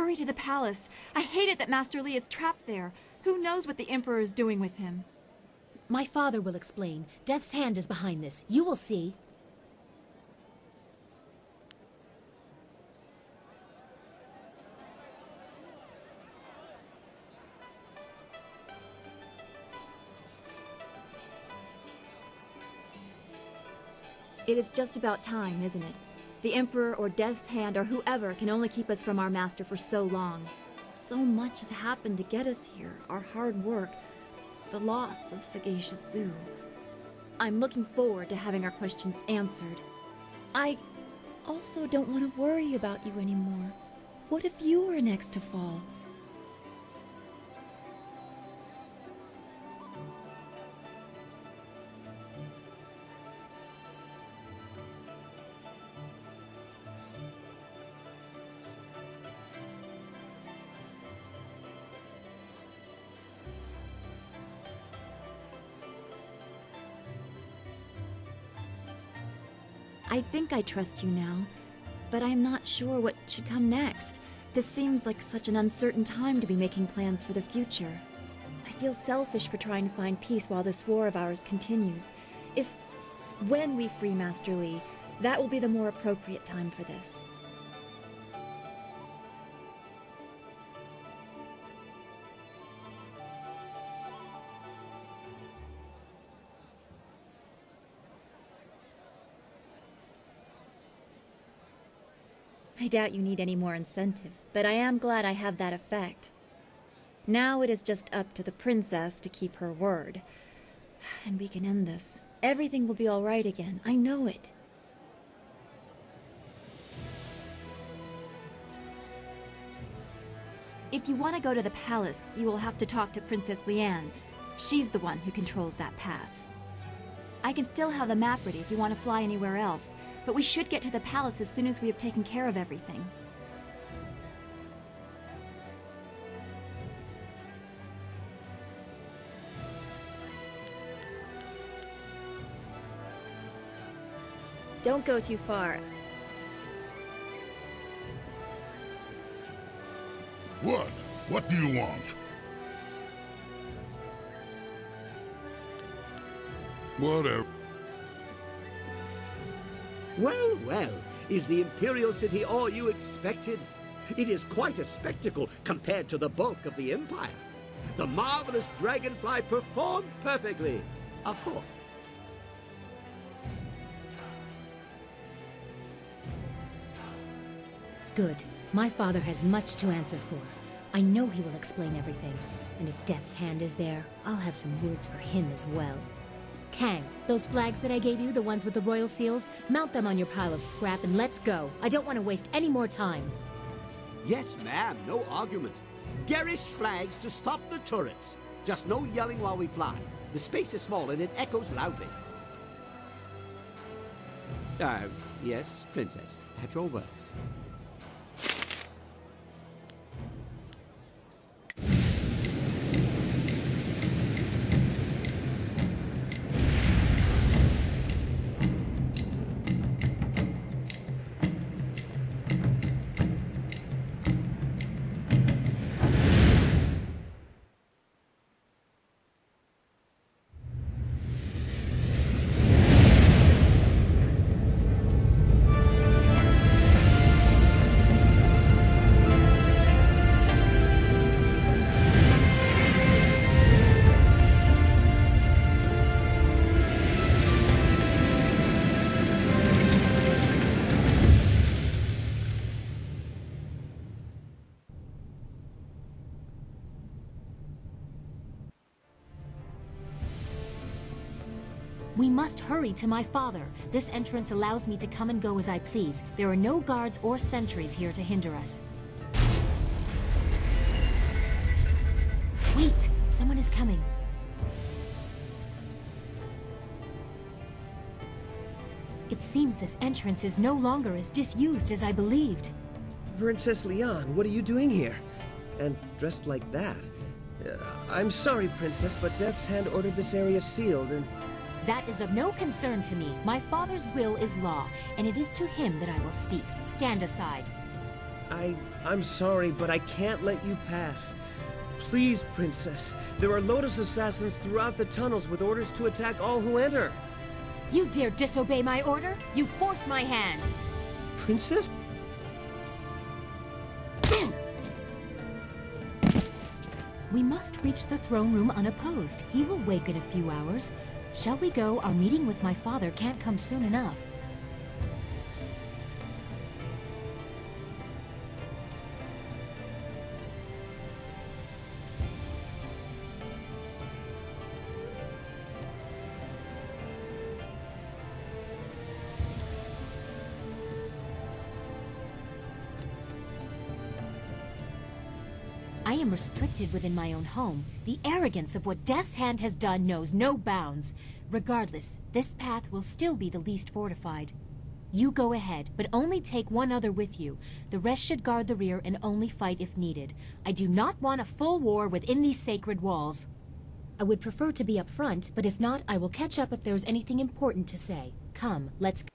Hurry to the palace. I hate it that Master Li is trapped there. Who knows what the Emperor is doing with him? My father will explain. Death's hand is behind this. You will see. It is just about time, isn't it? The Emperor or Death's Hand or whoever can only keep us from our master for so long. So much has happened to get us here. Our hard work, the loss of Sagacious Zoo. I'm looking forward to having our questions answered. I also don't want to worry about you anymore. What if you were next to fall? I think I trust you now, but I'm not sure what should come next. This seems like such an uncertain time to be making plans for the future. I feel selfish for trying to find peace while this war of ours continues. When we free Master Li, that will be the more appropriate time for this. I doubt you need any more incentive, but I am glad I have that effect. Now it is just up to the princess to keep her word. And we can end this. Everything will be all right again. I know it. If you want to go to the palace, you will have to talk to Princess Liane. She's the one who controls that path. I can still have the map ready if you want to fly anywhere else. But we should get to the palace as soon as we have taken care of everything. Don't go too far. What? What do you want? Whatever. Well, well, is the Imperial City all you expected? It is quite a spectacle compared to the bulk of the Empire. The marvelous dragonfly performed perfectly, of course. Good. My father has much to answer for. I know he will explain everything, and if Death's Hand is there, I'll have some words for him as well. Kang, those flags that I gave you, the ones with the royal seals, mount them on your pile of scrap and let's go. I don't want to waste any more time. Yes, ma'am, no argument. Garish flags to stop the turrets. Just no yelling while we fly. The space is small and it echoes loudly. Yes, Princess, at your word. We must hurry to my father. This entrance allows me to come and go as I please. There are no guards or sentries here to hinder us. Wait! Someone is coming. It seems this entrance is no longer as disused as I believed. Princess Liane, what are you doing here? And dressed like that? I'm sorry, Princess, but Death's Hand ordered this area sealed and... That is of no concern to me. My father's will is law, and it is to him that I will speak. Stand aside. I'm sorry, but I can't let you pass. Please, Princess. There are Lotus assassins throughout the tunnels with orders to attack all who enter. You dare disobey my order? You force my hand! Princess? We must reach the throne room unopposed. He will wake in a few hours. Shall we go? Our meeting with my father can't come soon enough. I am restricted within my own home. The arrogance of what Death's Hand has done knows no bounds. Regardless, this path will still be the least fortified. You go ahead, but only take one other with you. The rest should guard the rear and only fight if needed. I do not want a full war within these sacred walls. I would prefer to be up front, but if not, I will catch up if there is anything important to say. Come, let's go.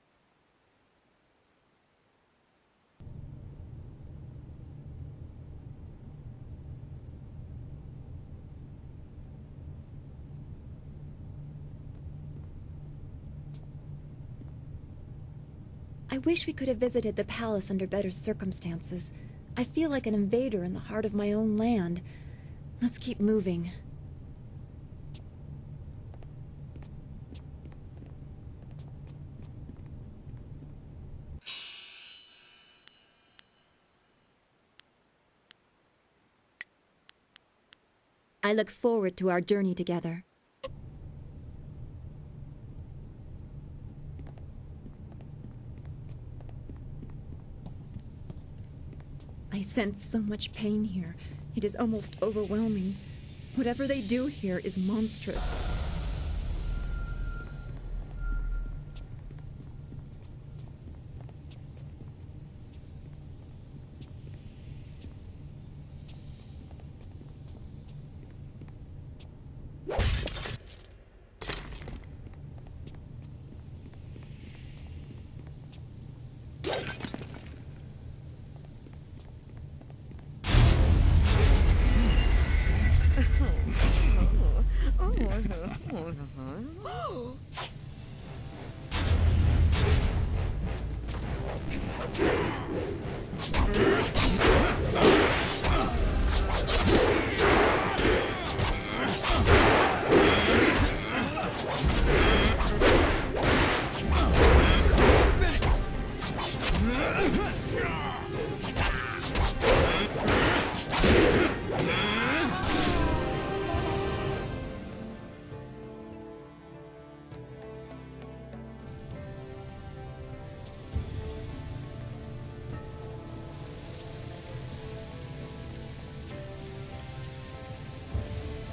I wish we could have visited the palace under better circumstances. I feel like an invader in the heart of my own land. Let's keep moving. I look forward to our journey together. I sense so much pain here. It is almost overwhelming. Whatever they do here is monstrous.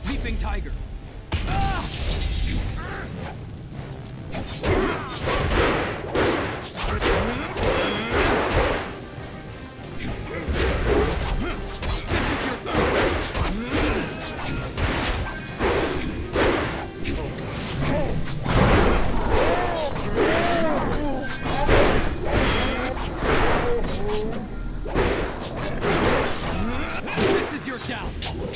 Leaping tiger. This is your downfall.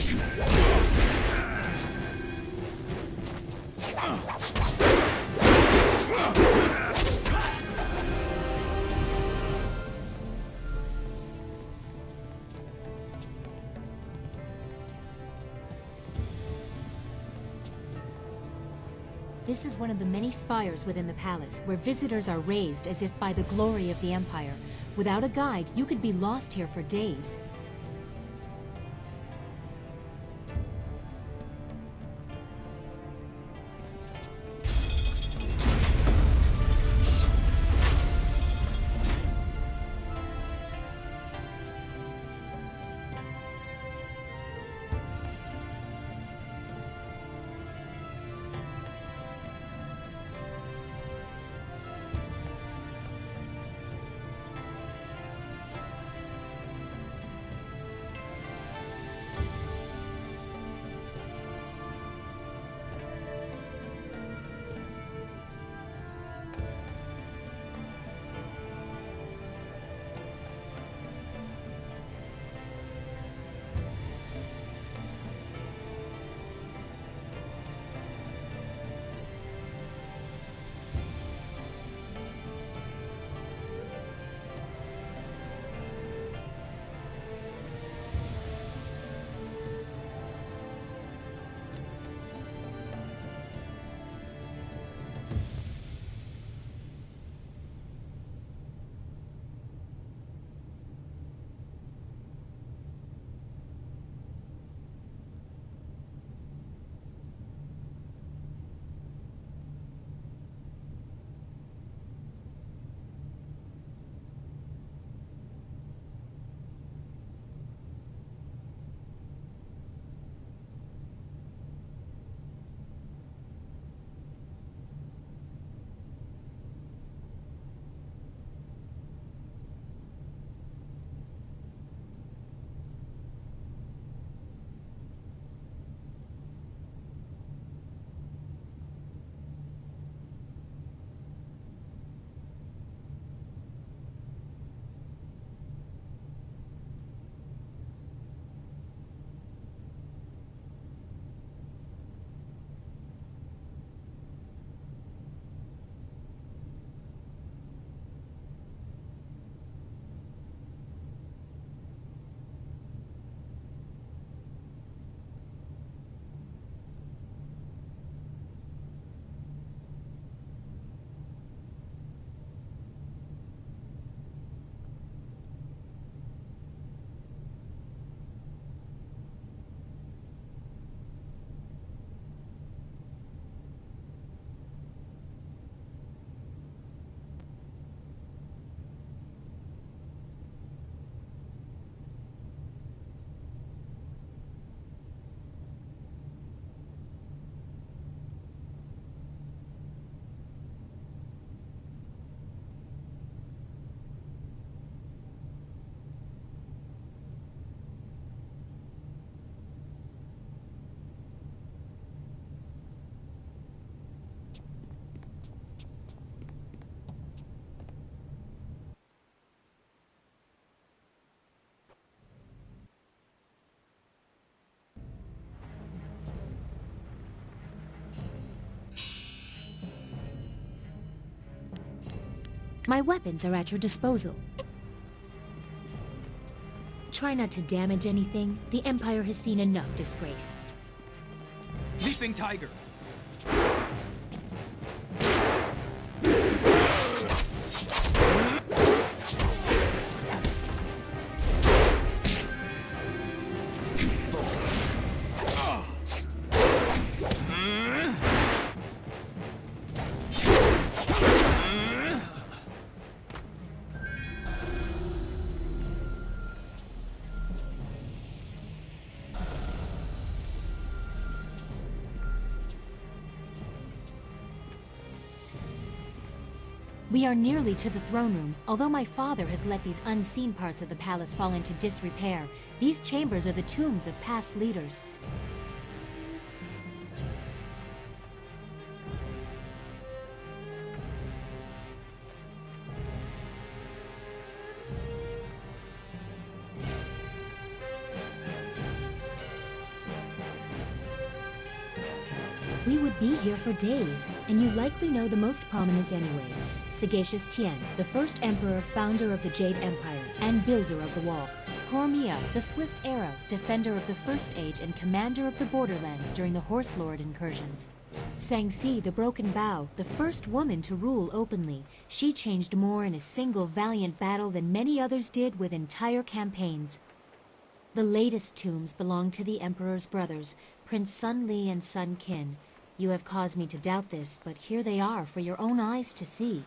This is one of the many spires within the palace, where visitors are raised as if by the glory of the Empire. Without a guide, you could be lost here for days. My weapons are at your disposal. Try not to damage anything. The Empire has seen enough disgrace. Leaping Tiger. We are nearly to the throne room. Although my father has let these unseen parts of the palace fall into disrepair, these chambers are the tombs of past leaders. We would be here for days, and you likely know the most prominent anyway. Sagacious Tien, the first emperor, founder of the Jade Empire, and builder of the wall. Cormia, the swift arrow, defender of the First Age and commander of the borderlands during the Horse Lord incursions. Sangsi, the broken bow, the first woman to rule openly. She changed more in a single valiant battle than many others did with entire campaigns. The latest tombs belong to the Emperor's brothers, Prince Sun Li and Sun Qin. You have caused me to doubt this, but here they are for your own eyes to see.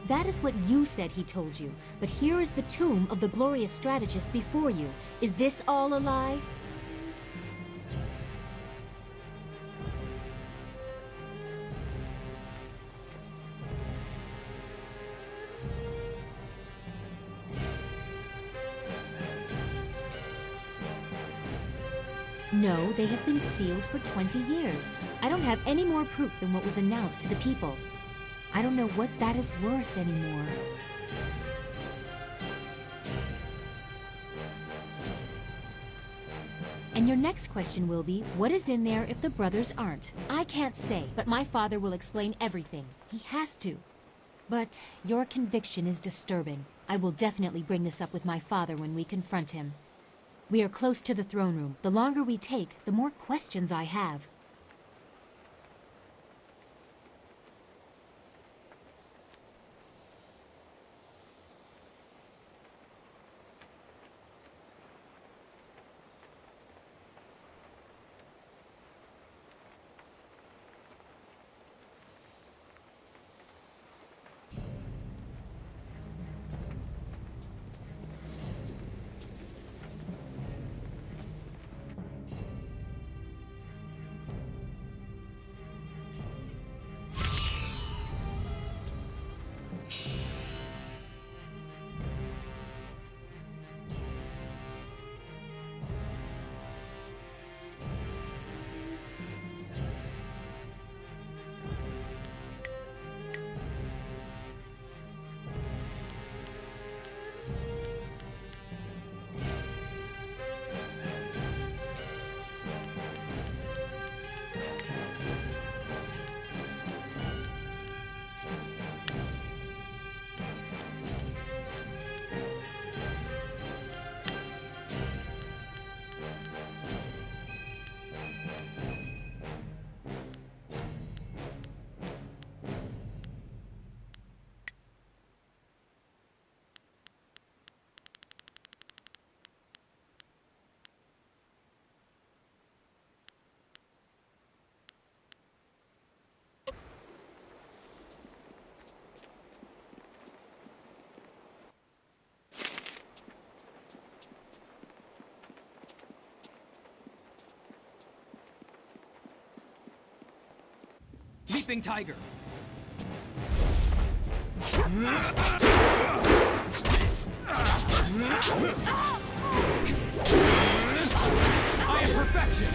That is what you said he told you, but here is the tomb of the glorious strategist before you. Is this all a lie? No, they have been sealed for 20 years. I don't have any more proof than what was announced to the people. I don't know what that is worth anymore. And your next question will be, what is in there if the brothers aren't? I can't say, but my father will explain everything. He has to. But your conviction is disturbing. I will definitely bring this up with my father when we confront him. We are close to the throne room. The longer we take, the more questions I have. Leaping Tiger. I am perfection.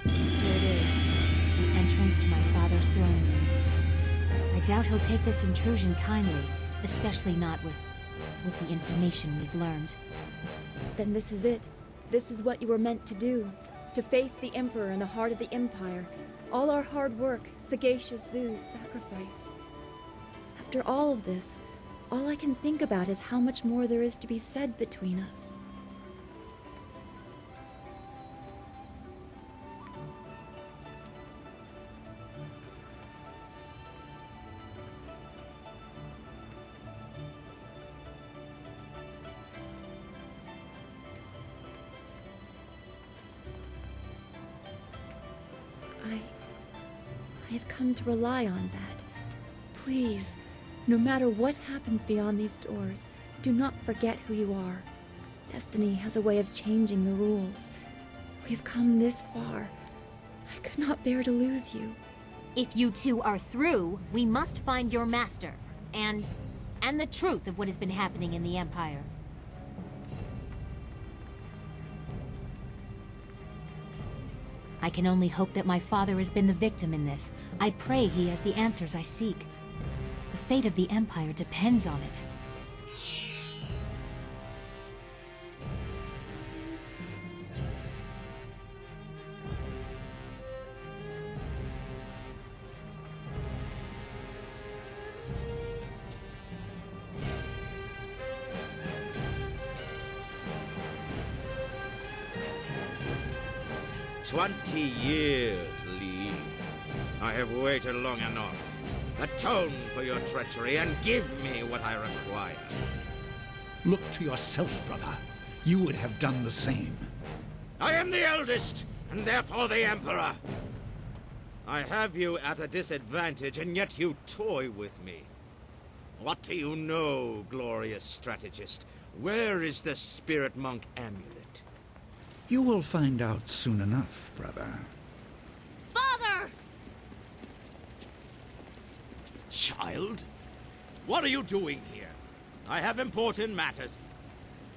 Here it is, the entrance to my father's throne room. I doubt he'll take this intrusion kindly, especially not with the information we've learned. Then this is it. This is what you were meant to do. To face the Emperor in the heart of the Empire. All our hard work, sagacious Zoo's sacrifice. After all of this, all I can think about is how much more there is to be said between us. I have come to rely on that. Please, no matter what happens beyond these doors, do not forget who you are. Destiny has a way of changing the rules. We have come this far. I could not bear to lose you. If you two are through, we must find your master, and the truth of what has been happening in the Empire. I can only hope that my father has been the victim in this. I pray he has the answers I seek. The fate of the Empire depends on it. "20 years, Lee. I have waited long enough. Atone for your treachery and give me what I require." Look to yourself, brother. You would have done the same. I am the eldest, and therefore the Emperor. I have you at a disadvantage, and yet you toy with me. What do you know, glorious strategist? Where is the Spirit Monk amulet? You will find out soon enough, brother. Father! Child? What are you doing here? I have important matters.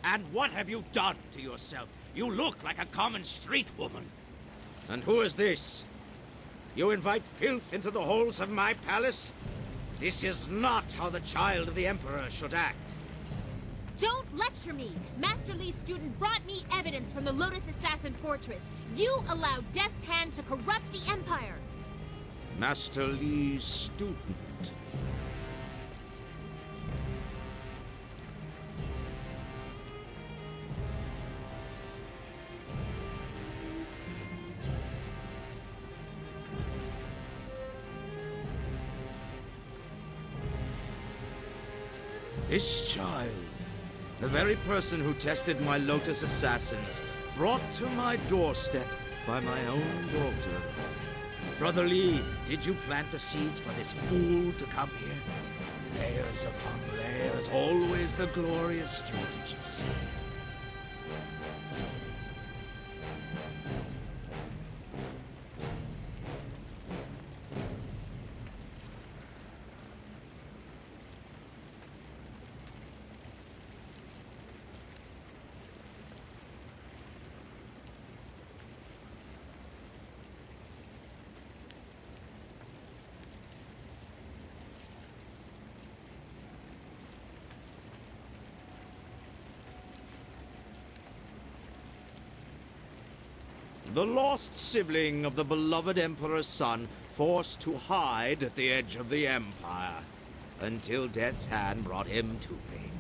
And what have you done to yourself? You look like a common street woman. And who is this? You invite filth into the halls of my palace? This is not how the child of the Emperor should act. Don't lecture me! Master Lee's student brought me evidence from the Lotus Assassin Fortress. You allowed Death's Hand to corrupt the Empire! Master Lee's student. This child, the very person who tested my Lotus Assassins, brought to my doorstep by my own daughter. Brother Lee, did you plant the seeds for this fool to come here? Layers upon layers, always the glorious strategist. The lost sibling of the beloved Emperor's son, forced to hide at the edge of the Empire, until Death's Hand brought him to me.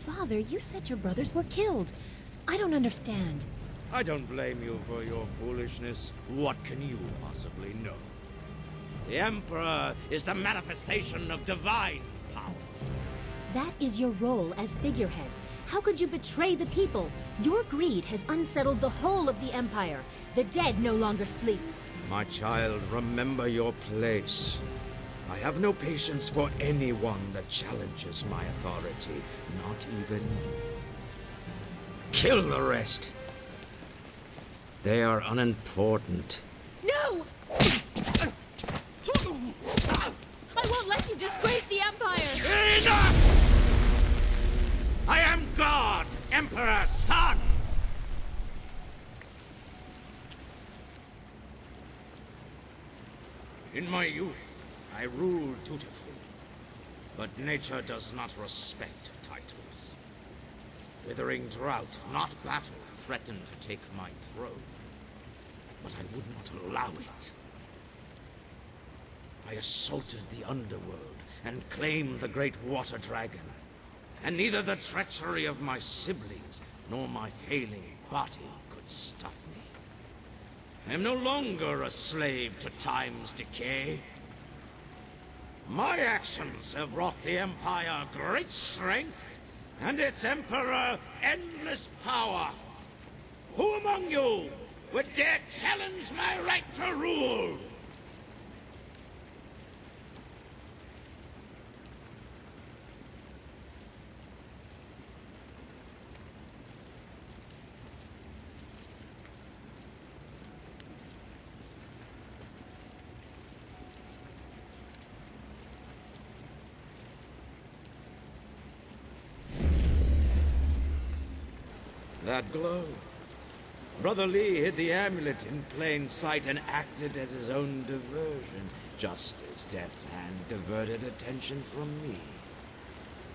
Father, you said your brothers were killed. I don't understand. I don't blame you for your foolishness. What can you possibly know? The Emperor is the manifestation of divine power. That is your role as figurehead. How could you betray the people? Your greed has unsettled the whole of the Empire. The dead no longer sleep. My child, remember your place. I have no patience for anyone that challenges my authority, not even you. Kill the rest. They are unimportant. No! I won't let you disgrace the Empire! Enough! I am God, Emperor's son! In my youth, I ruled dutifully, but nature does not respect titles. Withering drought, not battle, threatened to take my throne, but I would not allow it. I assaulted the underworld and claimed the great water dragon, and neither the treachery of my siblings nor my failing body could stop me. I am no longer a slave to time's decay. My actions have brought the Empire great strength, and its Emperor endless power. Who among you would dare challenge my right to rule? That glow. Brother Lee hid the amulet in plain sight and acted as his own diversion, just as Death's Hand diverted attention from me.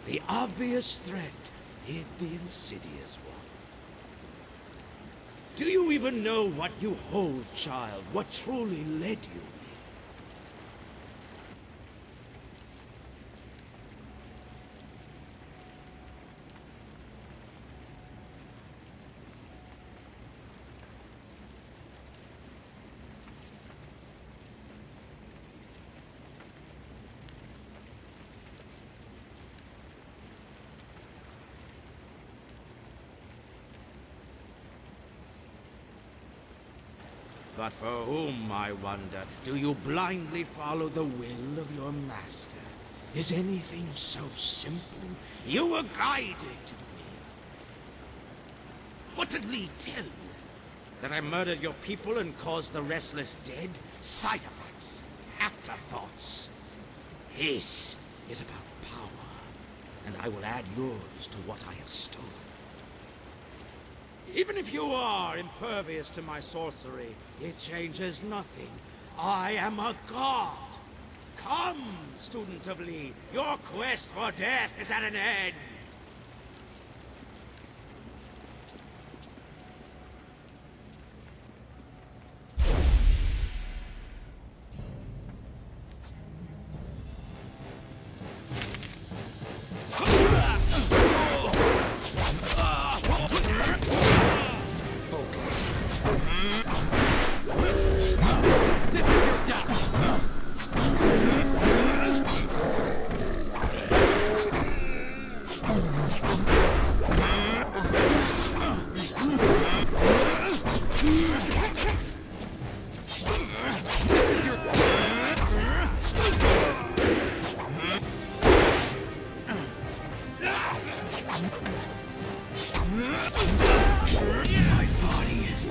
The obvious threat hid the insidious one. Do you even know what you hold, child? What truly led you? But for whom, I wonder, do you blindly follow the will of your master? Is anything so simple? You were guided to me. What did Lee tell you? That I murdered your people and caused the restless dead? Side effects, afterthoughts. This is about power, and I will add yours to what I have stolen. Even if you are impervious to my sorcery, it changes nothing. I am a god. Come, student of Lee, your quest for death is at an end. My body is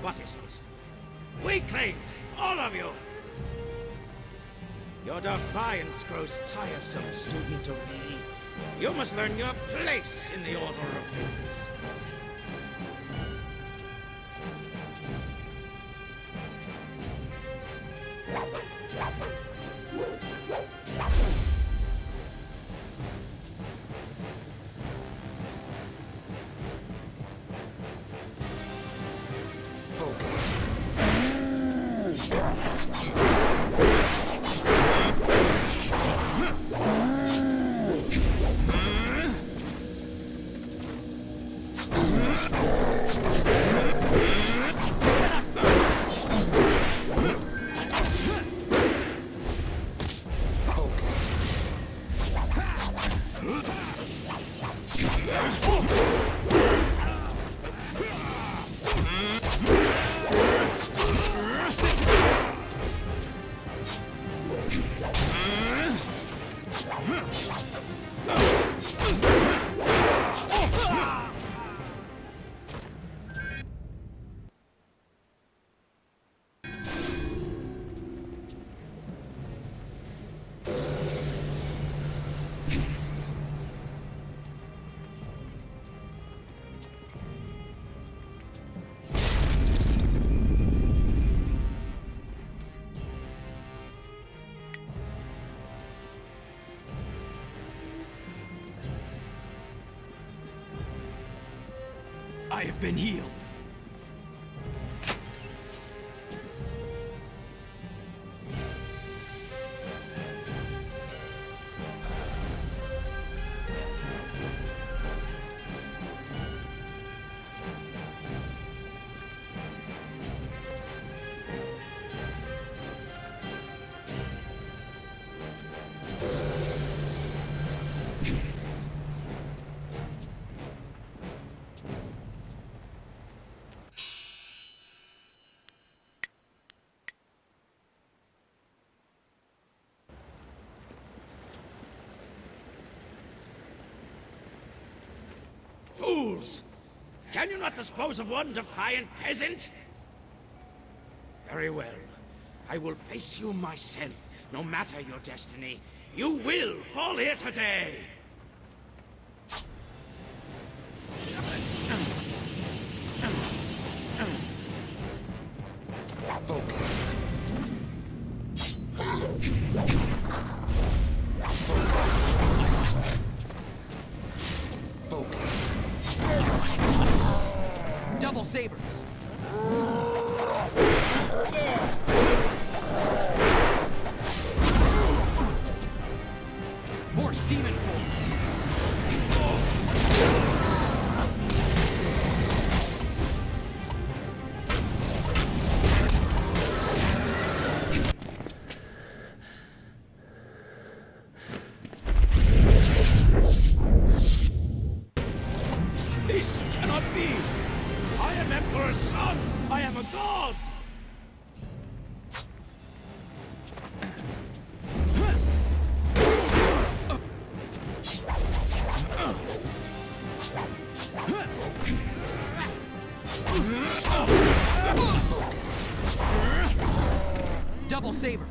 What is this? Weaklings! All of you! Your defiance grows tiresome, student of me. You must learn your place in the order of things. I have been healed. Fools! Can you not dispose of one defiant peasant? Very well. I will face you myself, no matter your destiny. You will fall here today! Focus. Focus. Double sabers. Horse demon form. This cannot be! I am Emperor's son! I am a god! Focus. Double sabers.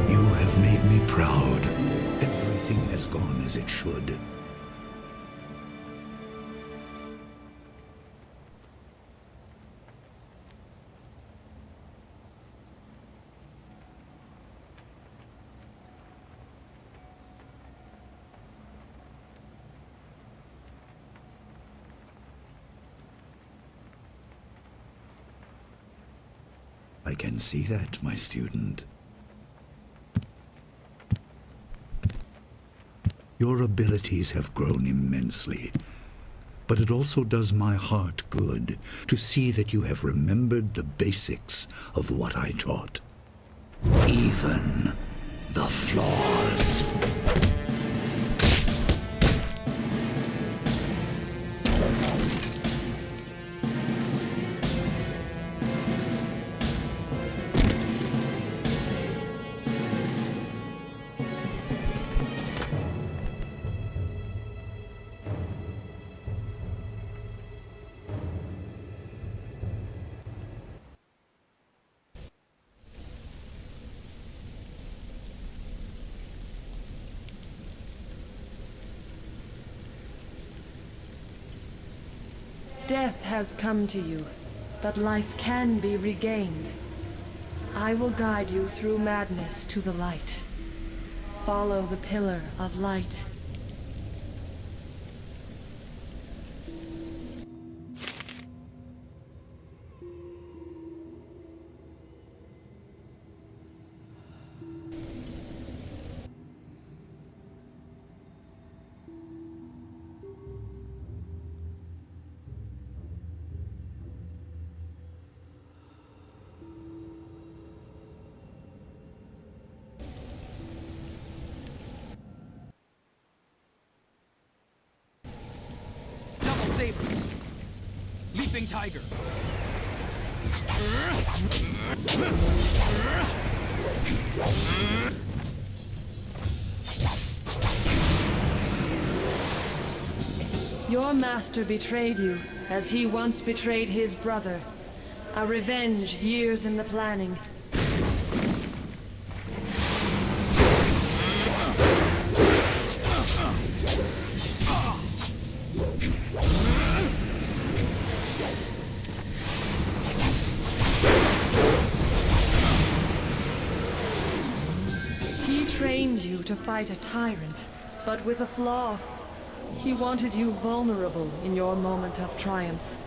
You have made me proud. Everything has gone as it should. I can see that, my student. Your abilities have grown immensely. But it also does my heart good to see that you have remembered the basics of what I taught. Even the flaws. Death has come to you, but life can be regained. I will guide you through madness to the light. Follow the pillar of light. Double sabers. Leaping tiger. Your master betrayed you, as he once betrayed his brother. A revenge years in the planning. He trained you to fight a tyrant, but with a flaw. He wanted you vulnerable in your moment of triumph.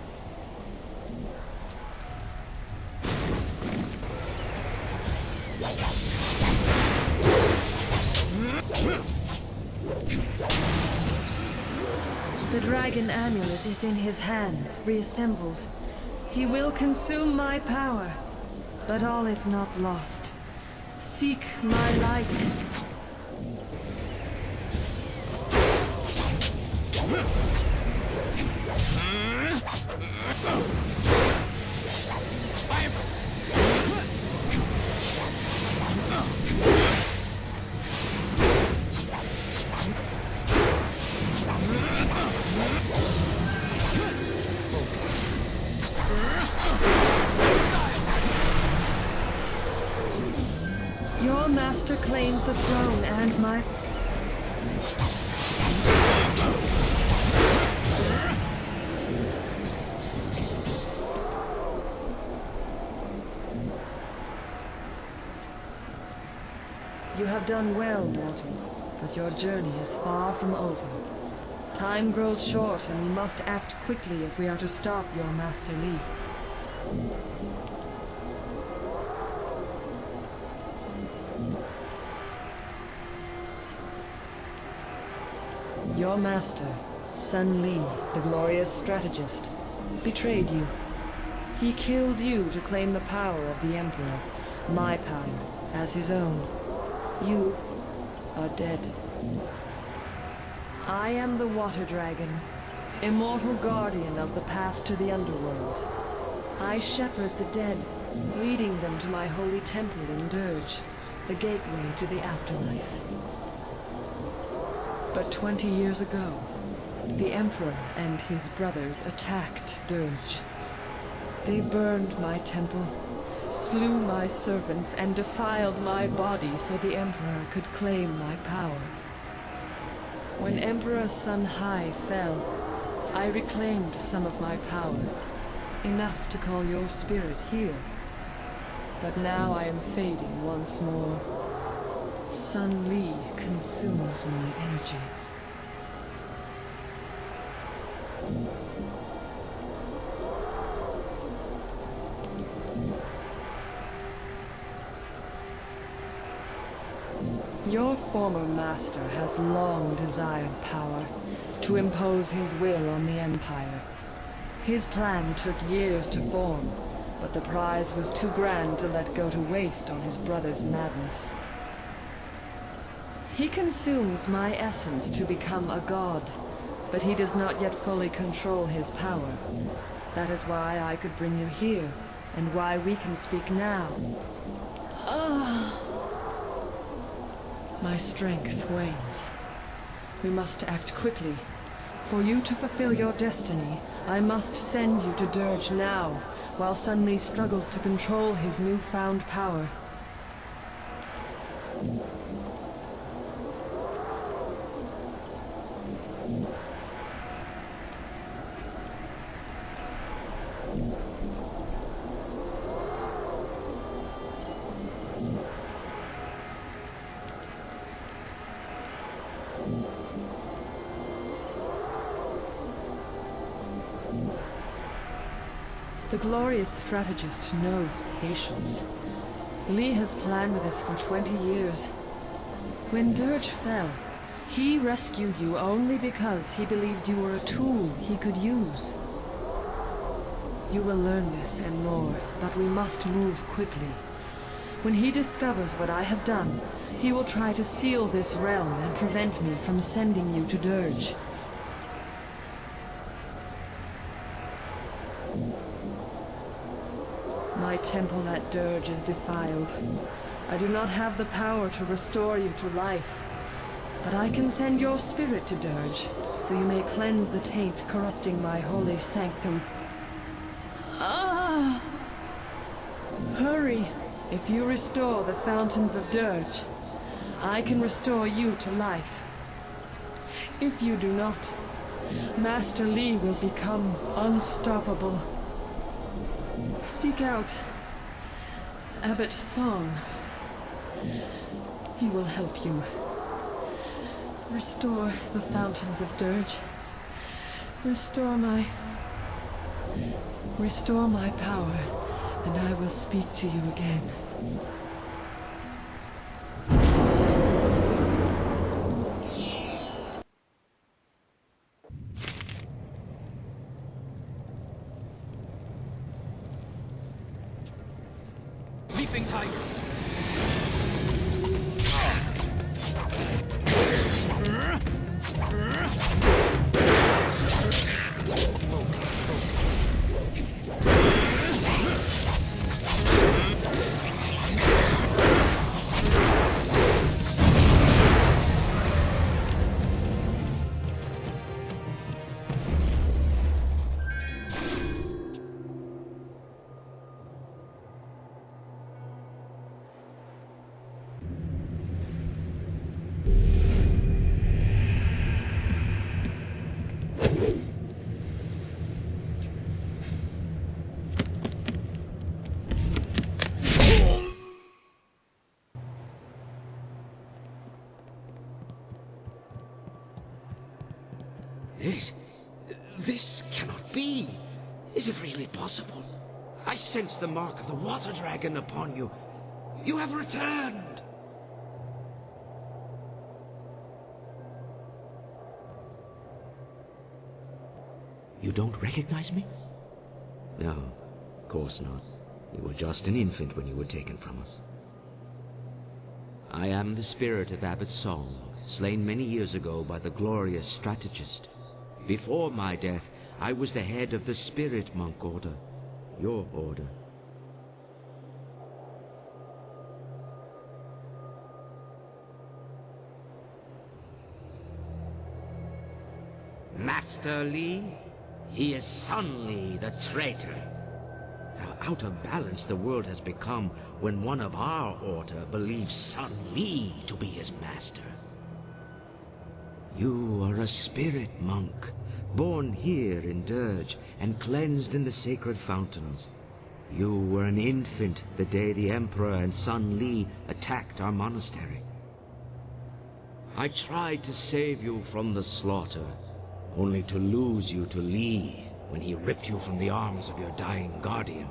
The dragon amulet is in his hands, reassembled. He will consume my power, but all is not lost. Seek my light. Your master claims the throne and my... You have done well, mortal, but your journey is far from over. Time grows short, and we must act quickly if we are to stop your Master Li. Your master, Sun Li, the glorious strategist, betrayed you. He killed you to claim the power of the Emperor, my power, as his own. You are dead. I am the Water Dragon, immortal guardian of the path to the underworld. I shepherd the dead, leading them to my holy temple in Dirge, the gateway to the afterlife. But 20 years ago, the Emperor and his brothers attacked Dirge. They burned my temple, slew my servants, and defiled my body so the Emperor could claim my power. When Emperor Sun Hai fell, I reclaimed some of my power, enough to call your spirit here. But now I am fading once more. Sun Li consumes my energy. Your former master has long desired power, to impose his will on the Empire. His plan took years to form, but the prize was too grand to let go to waste on his brother's madness. He consumes my essence to become a god, but he does not yet fully control his power. That is why I could bring you here, and why we can speak now. My strength wanes. We must act quickly. For you to fulfill your destiny, I must send you to Dirge now, while Sun Li struggles to control his newfound power. The glorious strategist knows patience. Li has planned this for 20 years. When Dirge fell, he rescued you only because he believed you were a tool he could use. You will learn this and more, but we must move quickly. When he discovers what I have done, he will try to seal this realm and prevent me from sending you to Dirge. My temple at Dirge is defiled. I do not have the power to restore you to life, but I can send your spirit to Dirge, so you may cleanse the taint corrupting my holy sanctum. Hurry! If you restore the fountains of Dirge, I can restore you to life. If you do not, Master Li will become unstoppable. Seek out Abbot Song. He will help you. Restore the fountains of Dirge. Restore my power, and I will speak to you again. Leaping Tiger. This cannot be. Is it really possible? I sense the mark of the water dragon upon you. You have returned. You don't recognize me? No, of course not. You were just an infant when you were taken from us. I am the spirit of Abbot Song, slain many years ago by the glorious strategist. Before my death, I was the head of the Spirit Monk Order, your order. Master Li? He is Sun Li, the traitor. How out of balance the world has become when one of our order believes Sun Li to be his master. You are a spirit monk, born here in Dirge and cleansed in the sacred fountains. You were an infant the day the Emperor and Sun Li attacked our monastery. I tried to save you from the slaughter, only to lose you to Li when he ripped you from the arms of your dying guardian.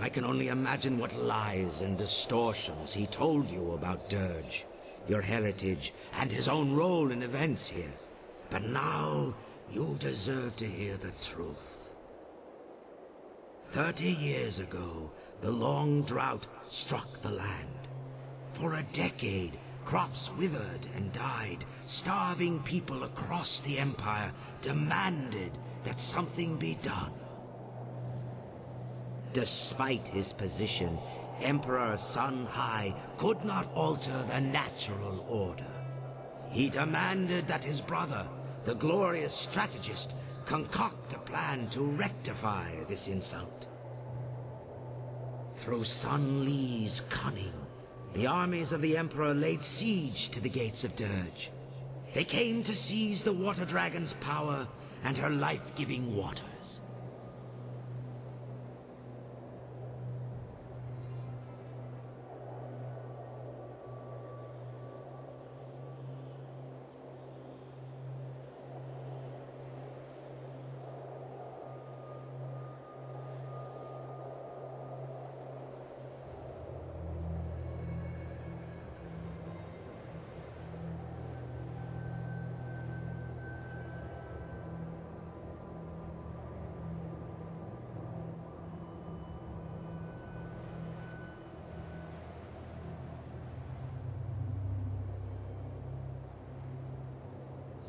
I can only imagine what lies and distortions he told you about Dirge, your heritage, and his own role in events here. But now, you deserve to hear the truth. 30 years ago, the long drought struck the land. For a decade, crops withered and died. Starving people across the Empire demanded that something be done. Despite his position, Emperor Sun Hai could not alter the natural order. He demanded that his brother, the glorious strategist, concoct a plan to rectify this insult. Through Sun Li's cunning, the armies of the Emperor laid siege to the gates of Dirge. They came to seize the Water Dragon's power and her life-giving waters.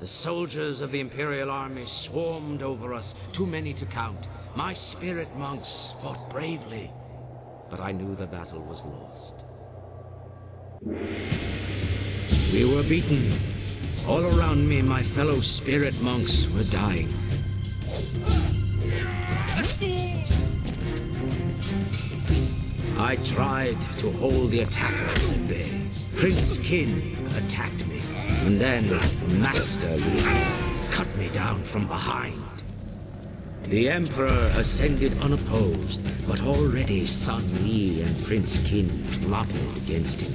The soldiers of the Imperial Army swarmed over us, too many to count. My spirit monks fought bravely, but I knew the battle was lost. We were beaten. All around me, my fellow spirit monks were dying. I tried to hold the attackers at bay. Prince Qin attacked me, and then Master Li cut me down from behind. The Emperor ascended unopposed, but already Sun Li and Prince Qin plotted against him.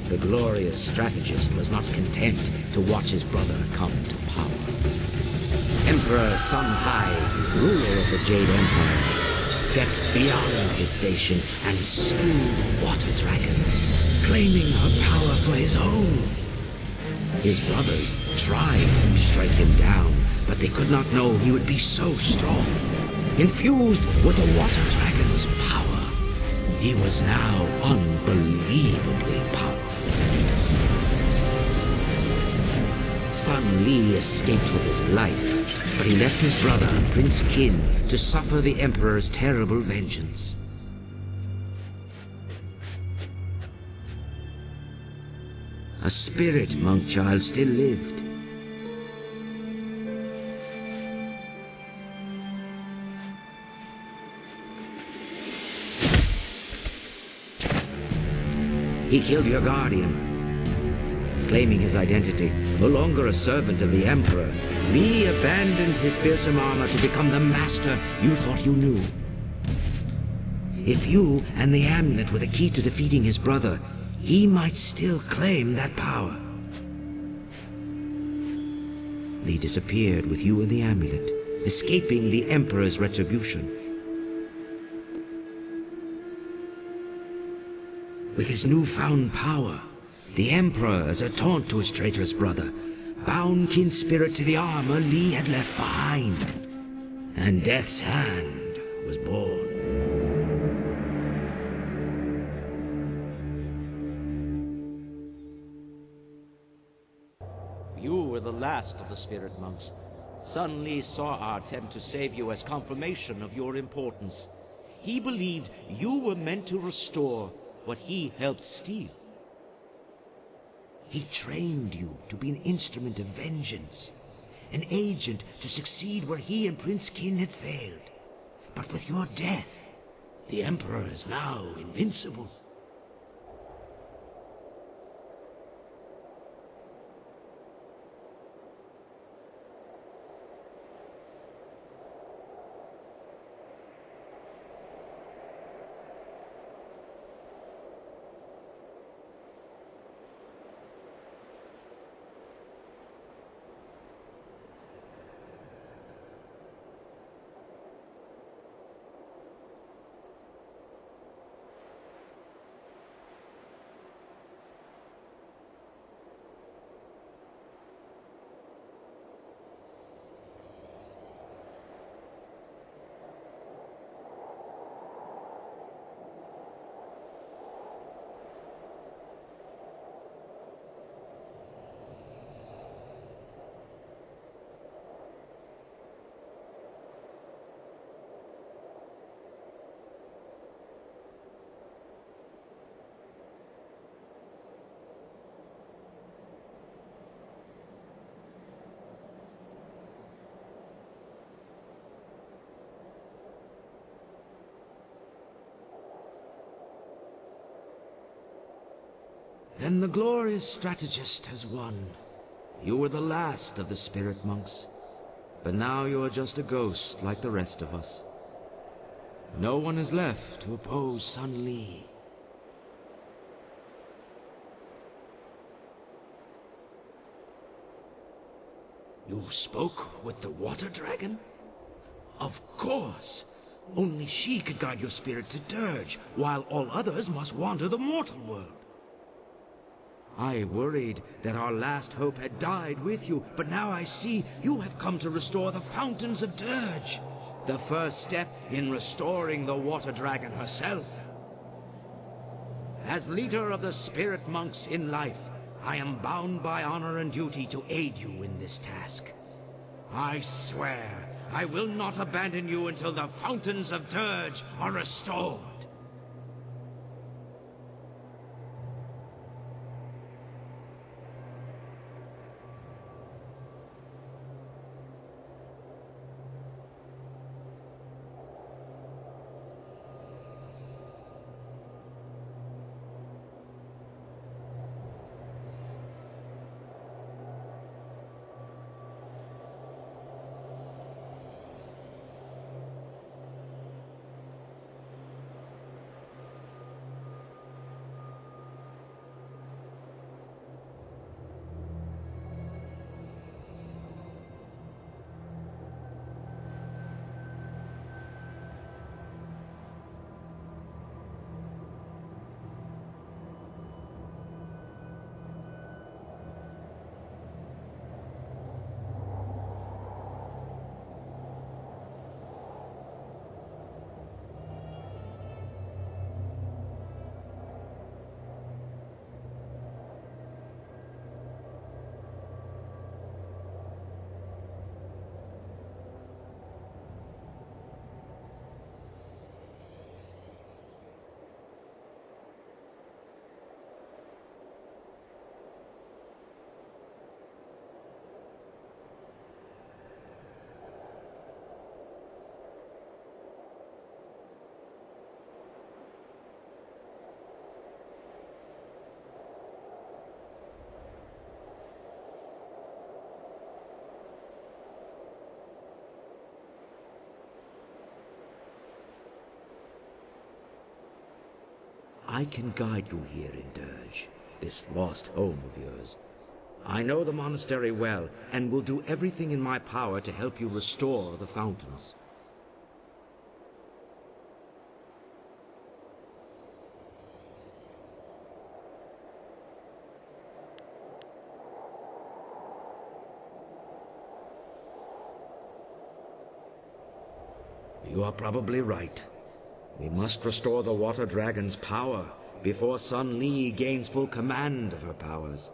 The glorious strategist was not content to watch his brother come to power. Emperor Sun Hai, ruler of the Jade Empire, stepped beyond his station and slew the Water Dragon, claiming her power for his own. His brothers tried to strike him down, but they could not know he would be so strong. Infused with the Water Dragon's power, he was now unbelievably powerful. Sun Li escaped with his life, but he left his brother, Prince Qin, to suffer the Emperor's terrible vengeance. A spirit monk child still lived. He killed your guardian. Claiming his identity, no longer a servant of the Emperor, Li abandoned his fearsome armor to become the master you thought you knew. If you and the amulet were the key to defeating his brother, he might still claim that power. Li disappeared with you and the amulet, escaping the Emperor's retribution. With his newfound power, the Emperor, as a taunt to his traitorous brother, bound Qin's spirit to the armor Li had left behind. And Death's Hand was born. You were the last of the spirit monks. Sun Li saw our attempt to save you as confirmation of your importance. He believed you were meant to restore what he helped steal. He trained you to be an instrument of vengeance, an agent to succeed where he and Prince Qin had failed. But with your death, the Emperor is now invincible. Then the glorious strategist has won. You were the last of the spirit monks, but now you are just a ghost like the rest of us. No one is left to oppose Sun Li. You spoke with the water dragon? Of course! Only she could guide your spirit to Dirge, while all others must wander the mortal world. I worried that our last hope had died with you, but now I see you have come to restore the fountains of Dirge. The first step in restoring the water dragon herself. As leader of the spirit monks in life, I am bound by honor and duty to aid you in this task. I swear, I will not abandon you until the fountains of Dirge are restored. I can guide you here in Dirge, this lost home of yours. I know the monastery well, and will do everything in my power to help you restore the fountains. You are probably right. We must restore the Water Dragon's power before Sun Li gains full command of her powers.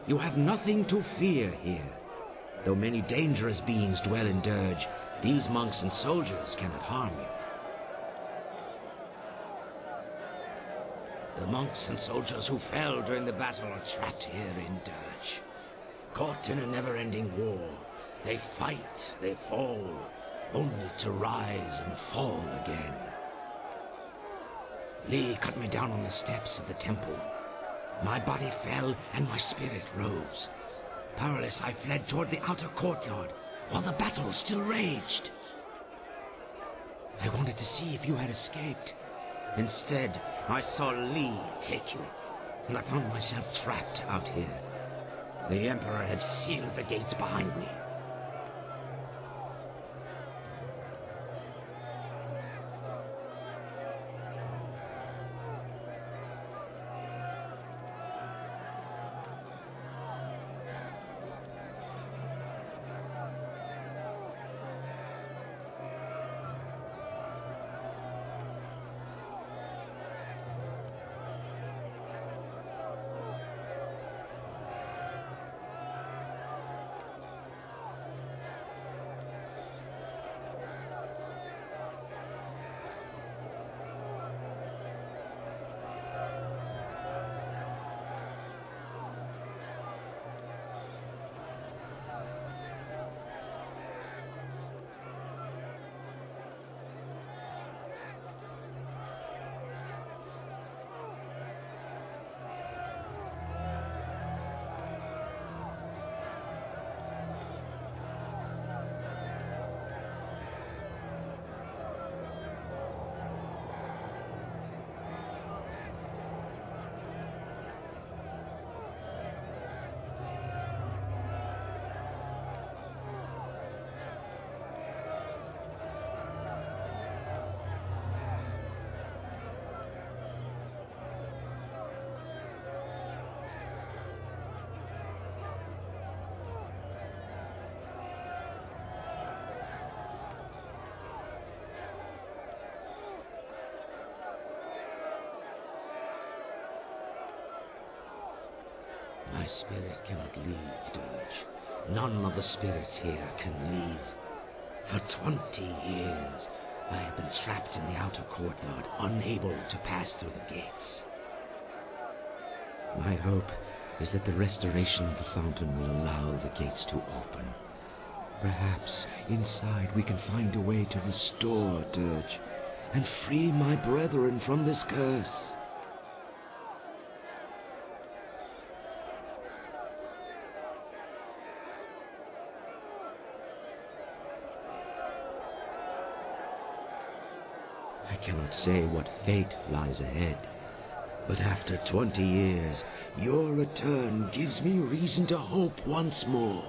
You have nothing to fear here. Though many dangerous beings dwell in Dirge, these monks and soldiers cannot harm you. The monks and soldiers who fell during the battle are trapped here in Dirge. Caught in a never-ending war, they fight, they fall, only to rise and fall again. Li cut me down on the steps of the temple. My body fell and my spirit rose. Powerless, I fled toward the outer courtyard, while the battle still raged. I wanted to see if you had escaped. Instead, I saw Li take you, and I found myself trapped out here. The Emperor had sealed the gates behind me. spirit cannot leave, Dirge. None of the spirits here can leave. For 20 years, I have been trapped in the outer courtyard, unable to pass through the gates. My hope is that the restoration of the fountain will allow the gates to open. Perhaps inside we can find a way to restore Dirge and free my brethren from this curse. I cannot say what fate lies ahead, but after 20 years, your return gives me reason to hope once more.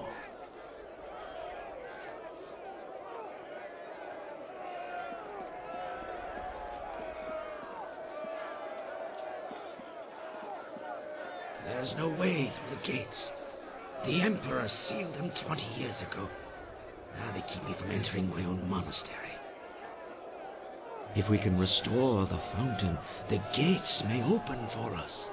There's no way through the gates. The Emperor sealed them 20 years ago. Now they keep me from entering my own monastery. If we can restore the fountain, the gates may open for us.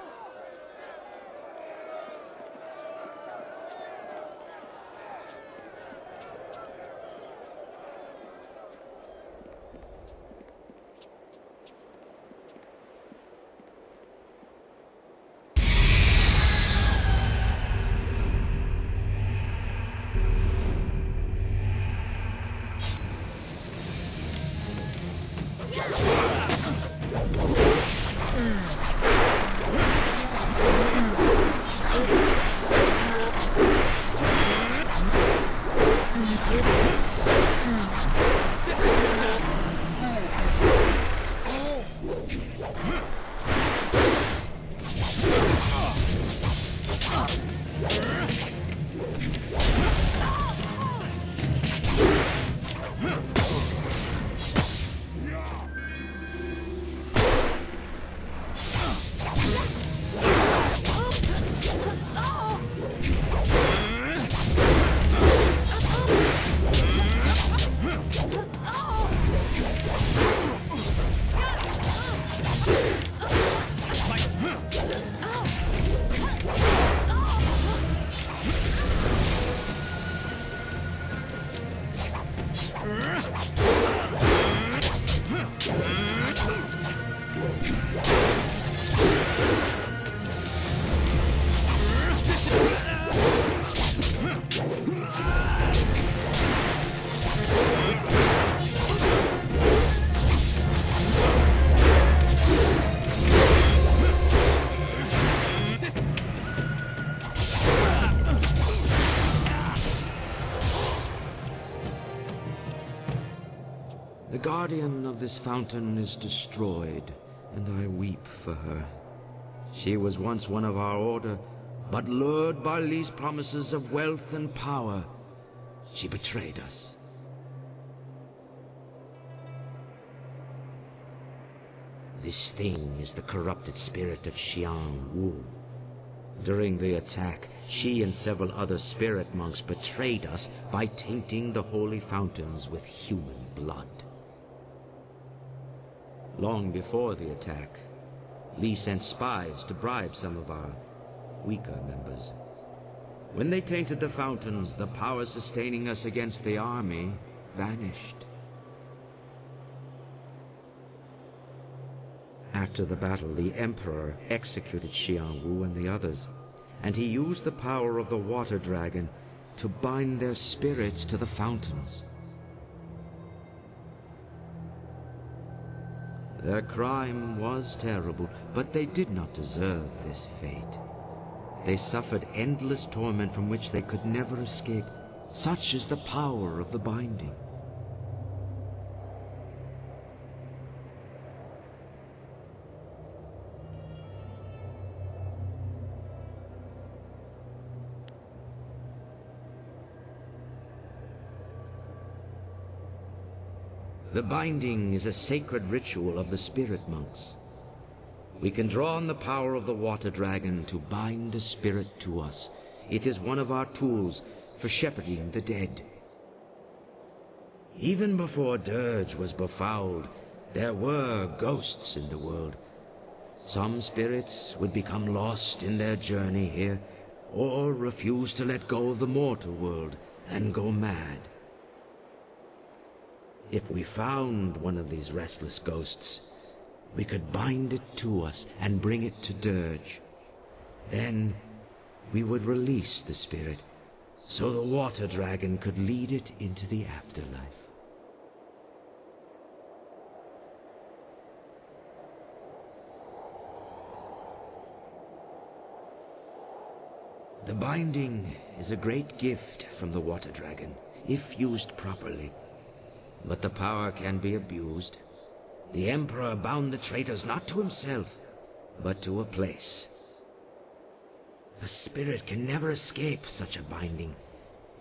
The guardian of this fountain is destroyed, and I weep for her. She was once one of our order, but lured by Lee's promises of wealth and power, she betrayed us. This thing is the corrupted spirit of Xiang Wu. During the attack, she and several other spirit monks betrayed us by tainting the holy fountains with human blood. Long before the attack, Lee sent spies to bribe some of our weaker members. When they tainted the fountains, the power sustaining us against the army vanished. After the battle, the Emperor executed Xiang Wu and the others, and he used the power of the water dragon to bind their spirits to the fountains. Their crime was terrible, but they did not deserve this fate. They suffered endless torment from which they could never escape. Such is the power of the binding. The binding is a sacred ritual of the spirit monks. We can draw on the power of the water dragon to bind a spirit to us. It is one of our tools for shepherding the dead. Even before Dirge was befouled, there were ghosts in the world. Some spirits would become lost in their journey here, or refuse to let go of the mortal world and go mad. If we found one of these restless ghosts, we could bind it to us and bring it to Dirge. Then we would release the spirit, so the water dragon could lead it into the afterlife. The binding is a great gift from the water dragon, if used properly. But the power can be abused. The Emperor bound the traitors not to himself, but to a place. A spirit can never escape such a binding.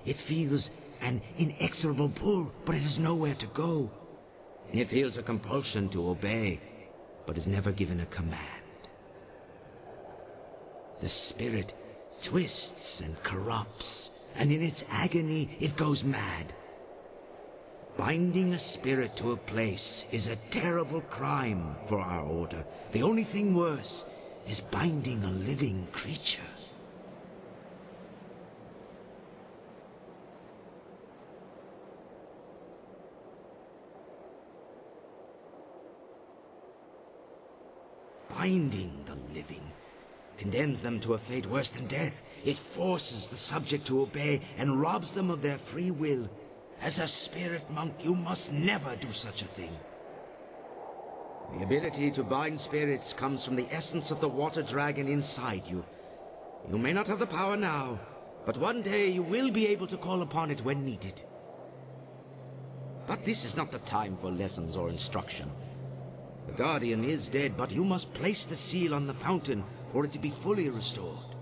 It feels an inexorable pull, but it has nowhere to go. It feels a compulsion to obey, but is never given a command. The spirit twists and corrupts, and in its agony it goes mad. Binding a spirit to a place is a terrible crime for our order. The only thing worse is binding a living creature. Binding the living condemns them to a fate worse than death. It forces the subject to obey and robs them of their free will. As a spirit monk, you must never do such a thing. The ability to bind spirits comes from the essence of the water dragon inside you. You may not have the power now, but one day you will be able to call upon it when needed. But this is not the time for lessons or instruction. The Guardian is dead, but you must place the seal on the fountain for it to be fully restored.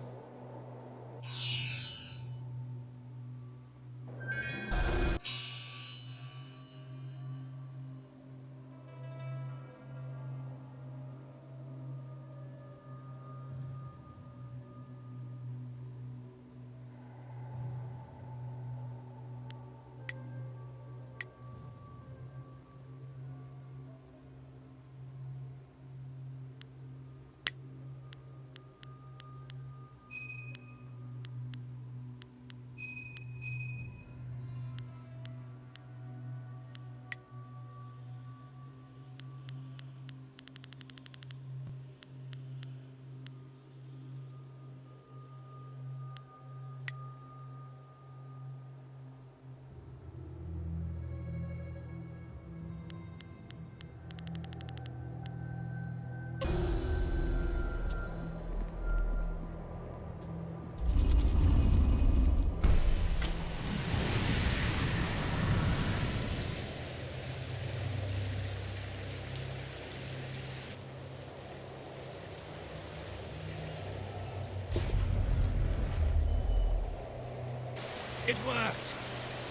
It worked!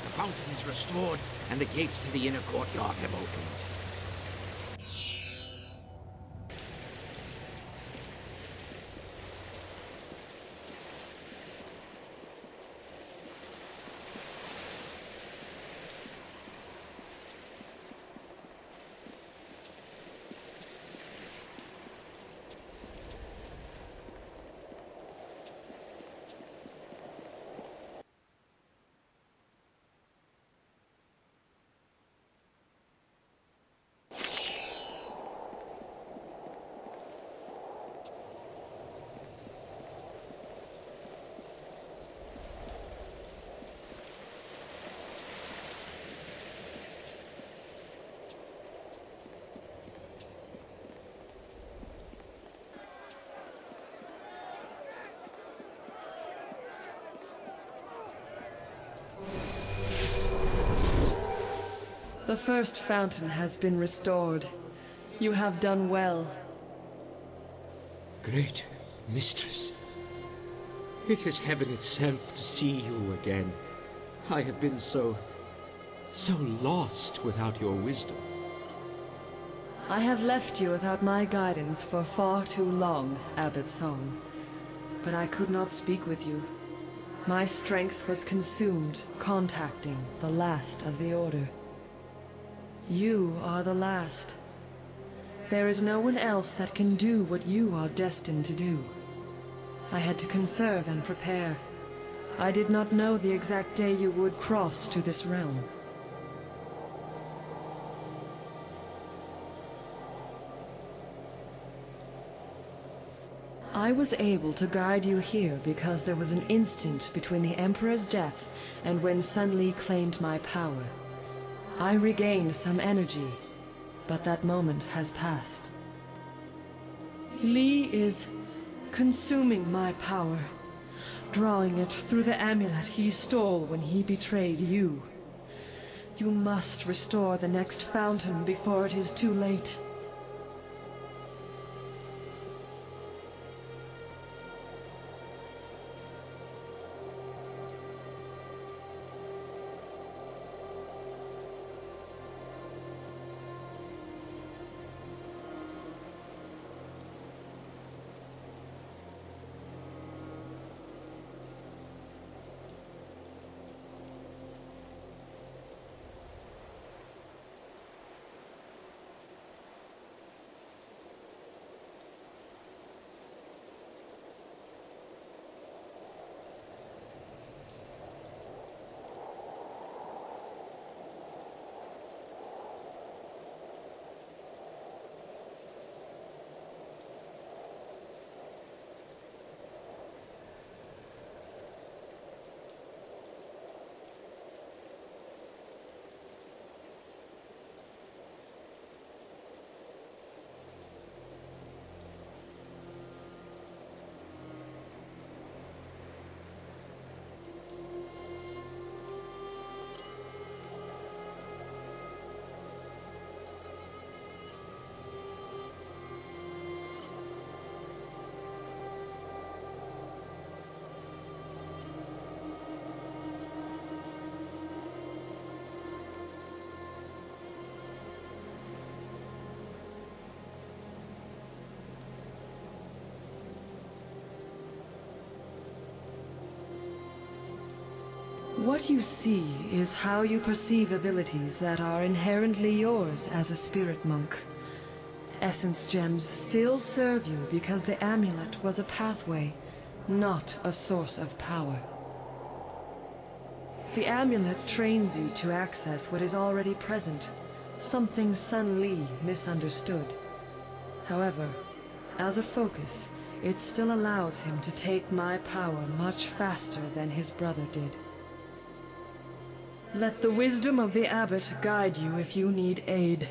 The fountain is restored, and the gates to the inner courtyard have opened. The first fountain has been restored. You have done well. Great mistress, it is heaven itself to see you again. I have been so lost without your wisdom. I have left you without my guidance for far too long, Abbot Song. But I could not speak with you. My strength was consumed contacting the last of the Order. You are the last. There is no one else that can do what you are destined to do. I had to conserve and prepare. I did not know the exact day you would cross to this realm. I was able to guide you here because there was an instant between the Emperor's death and when Sun Li claimed my power. I regained some energy, but that moment has passed. Li is consuming my power, drawing it through the amulet he stole when he betrayed you. You must restore the next fountain before it is too late. What you see is how you perceive abilities that are inherently yours as a spirit monk. Essence gems still serve you because the amulet was a pathway, not a source of power. The amulet trains you to access what is already present, something Sun Li misunderstood. However, as a focus, it still allows him to take my power much faster than his brother did. Let the wisdom of the abbot guide you if you need aid.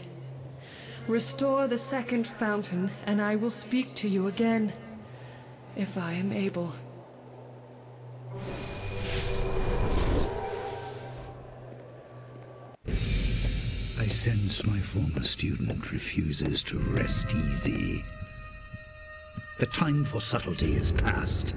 Restore the second fountain, and I will speak to you again, if I am able. I sense my former student refuses to rest easy. The time for subtlety is past.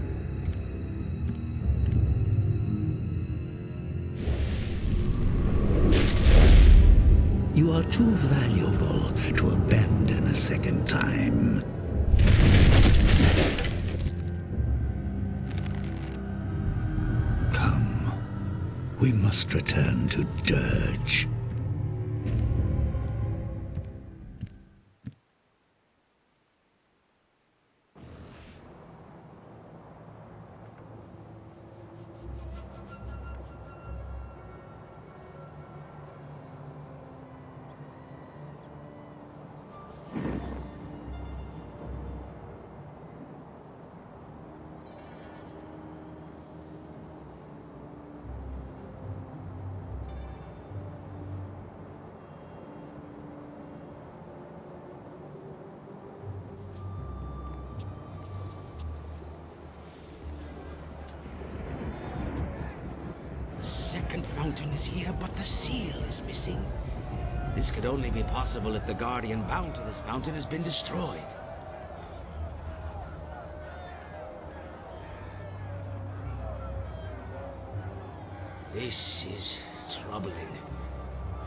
You are too valuable to abandon a second time. Come, we must return to Dirge. Second fountain is here, but the seal is missing. This could only be possible if the guardian bound to this fountain has been destroyed. This is troubling.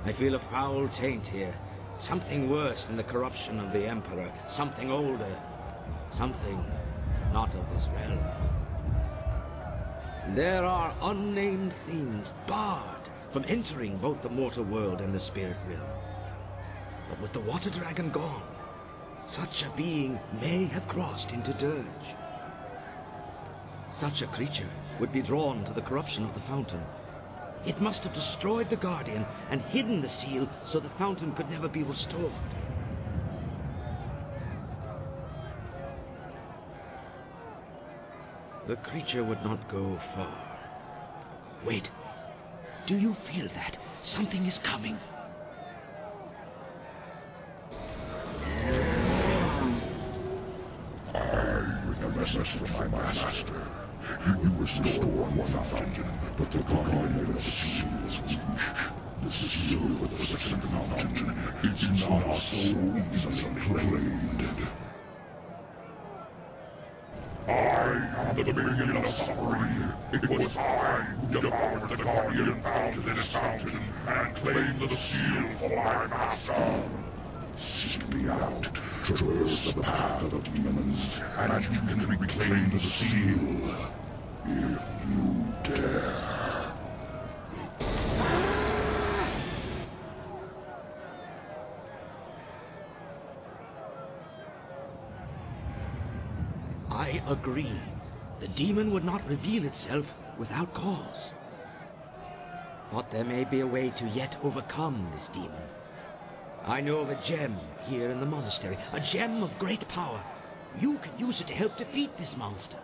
I feel a foul taint here. Something worse than the corruption of the Emperor. Something older. Something not of this realm. There are unnamed things barred from entering both the mortal world and the spirit realm. But with the water dragon gone, such a being may have crossed into Dirge. Such a creature would be drawn to the corruption of the fountain. It must have destroyed the Guardian and hidden the seal so the fountain could never be restored. The creature would not go far. Wait. Do you feel that? Something is coming. I bring a message from my master. You restore the fountain, but the guardian of the seal is weak. The seal for the second fountain is not so easily claimed. I am the beginning of suffering. It was I who devoured the guardian bound to this fountain and claimed the seal for my master. Seek me out, traverse the path of the demons, and you can reclaim the seal, if you dare. I agree. The demon would not reveal itself without cause. But there may be a way to yet overcome this demon. I know of a gem here in the monastery, a gem of great power. You can use it to help defeat this monster.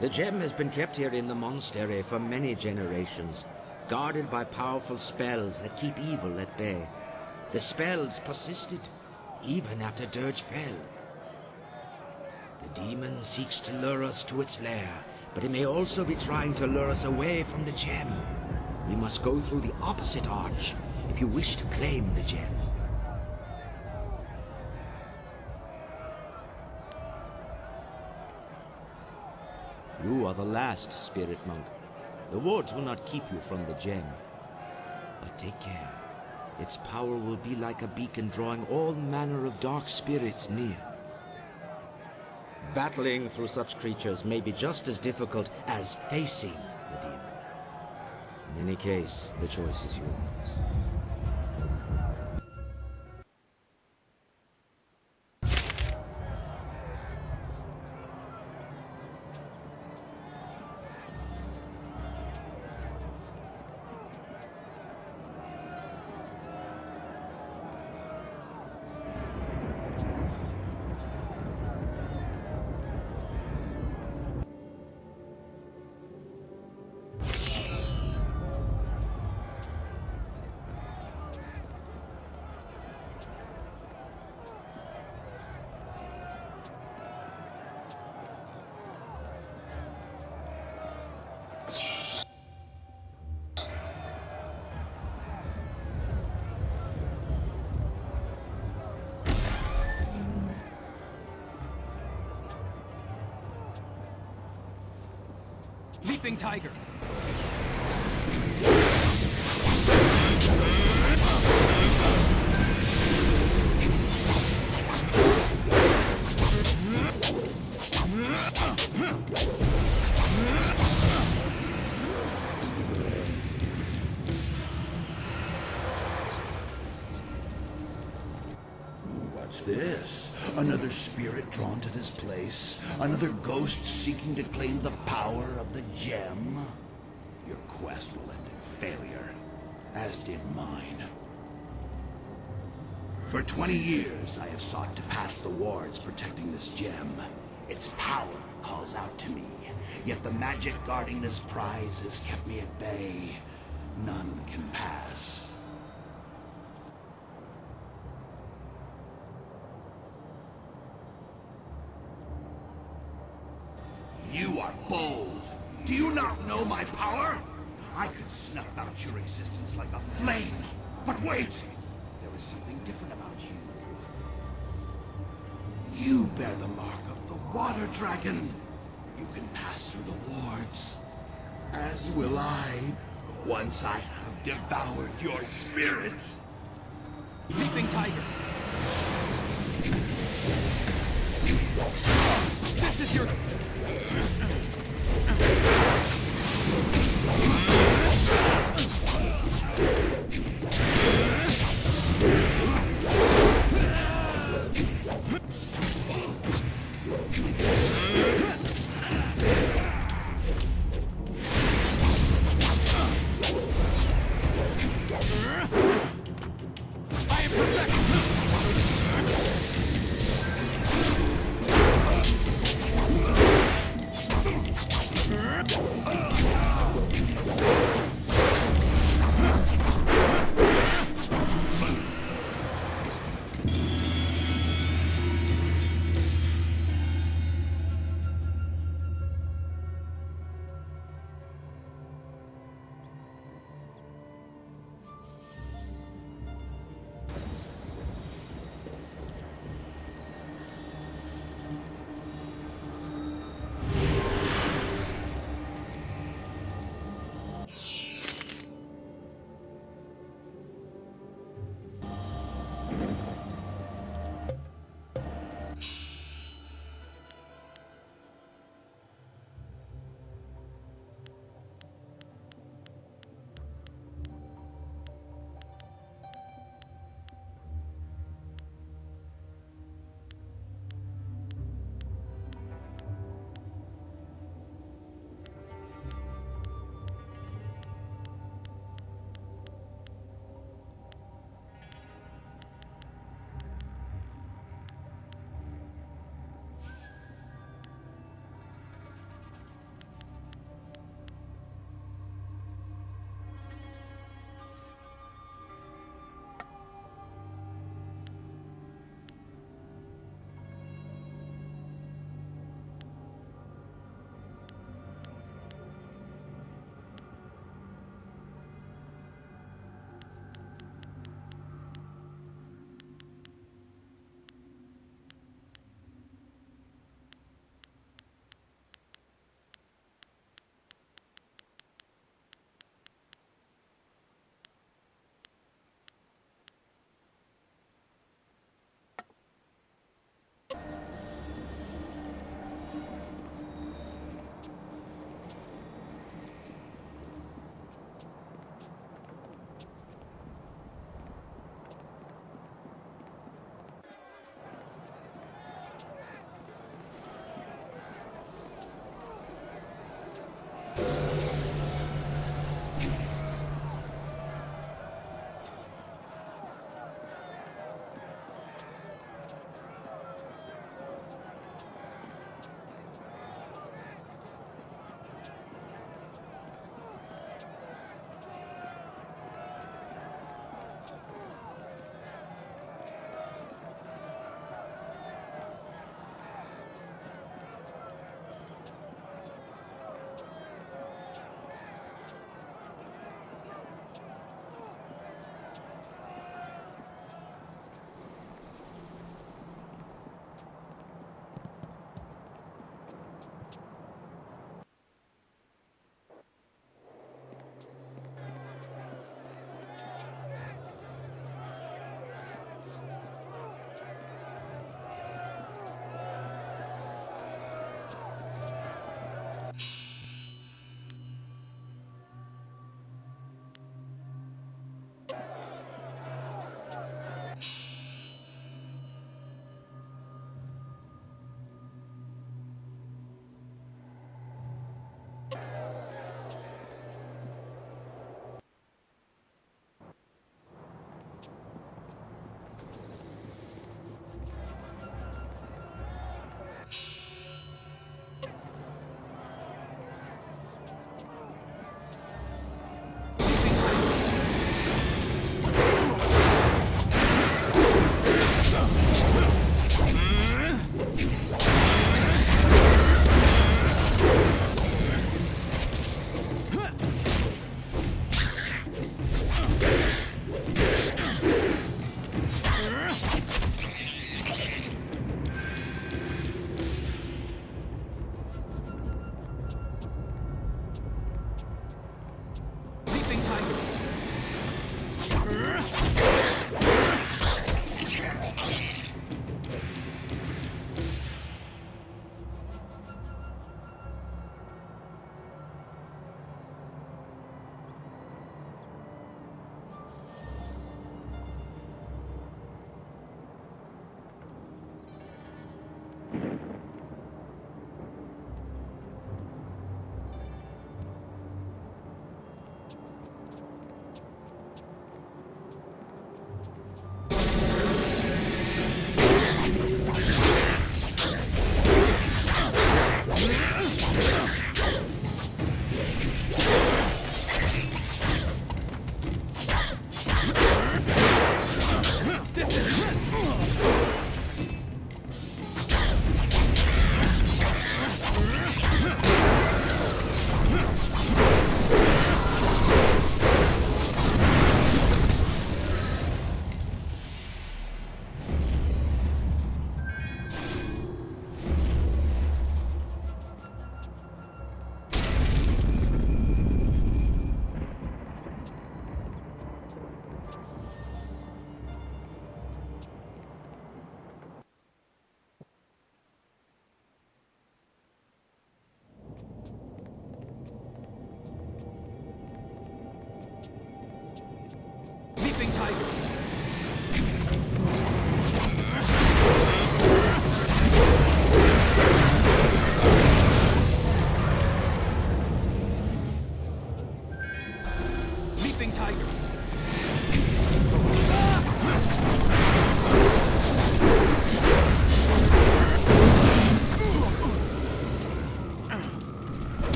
The gem has been kept here in the monastery for many generations, guarded by powerful spells that keep evil at bay. The spells persisted, even after Dirge fell. The demon seeks to lure us to its lair, but it may also be trying to lure us away from the gem. We must go through the opposite arch if you wish to claim the gem. You are the last spirit monk. The wards will not keep you from the gem. But take care. Its power will be like a beacon drawing all manner of dark spirits near. Battling through such creatures may be just as difficult as facing the demon. In any case, the choice is yours. Leaping Tiger. What's this? Another spirit drawn to this place? Another ghost seeking to claim the power of the gem? Your quest will end in failure, as did mine. For 20 years, I have sought to pass the wards protecting this gem. Its power calls out to me, yet the magic guarding this prize has kept me at bay. None can pass. You are bold. Do you not know my power? I could snuff out your existence like a flame. But wait! There is something different about you. You bear the mark of the water dragon. You can pass through the wards. As will I, once I have devoured your spirit. Leaping Tiger. This is your...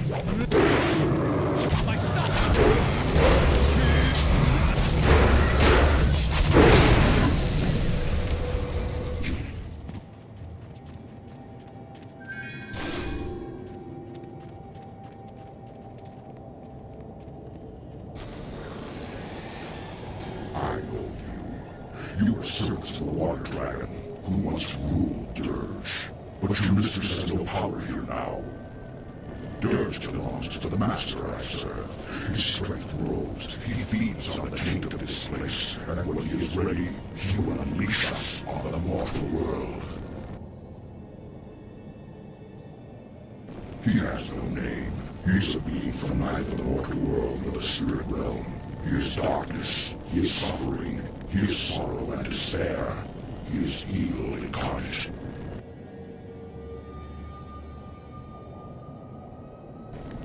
My stuff! I know you. You were servants to the Water Dragon, who once ruled Dirge. But your mistress has no power here now. Dirge belongs to the master I serve. His strength grows. He feeds on the taint of this place, and when he is ready, he will unleash us on the mortal world. He has no name. He's a being from neither the mortal world nor the spirit realm. He is darkness. He is suffering. He is sorrow and despair. He is evil incarnate.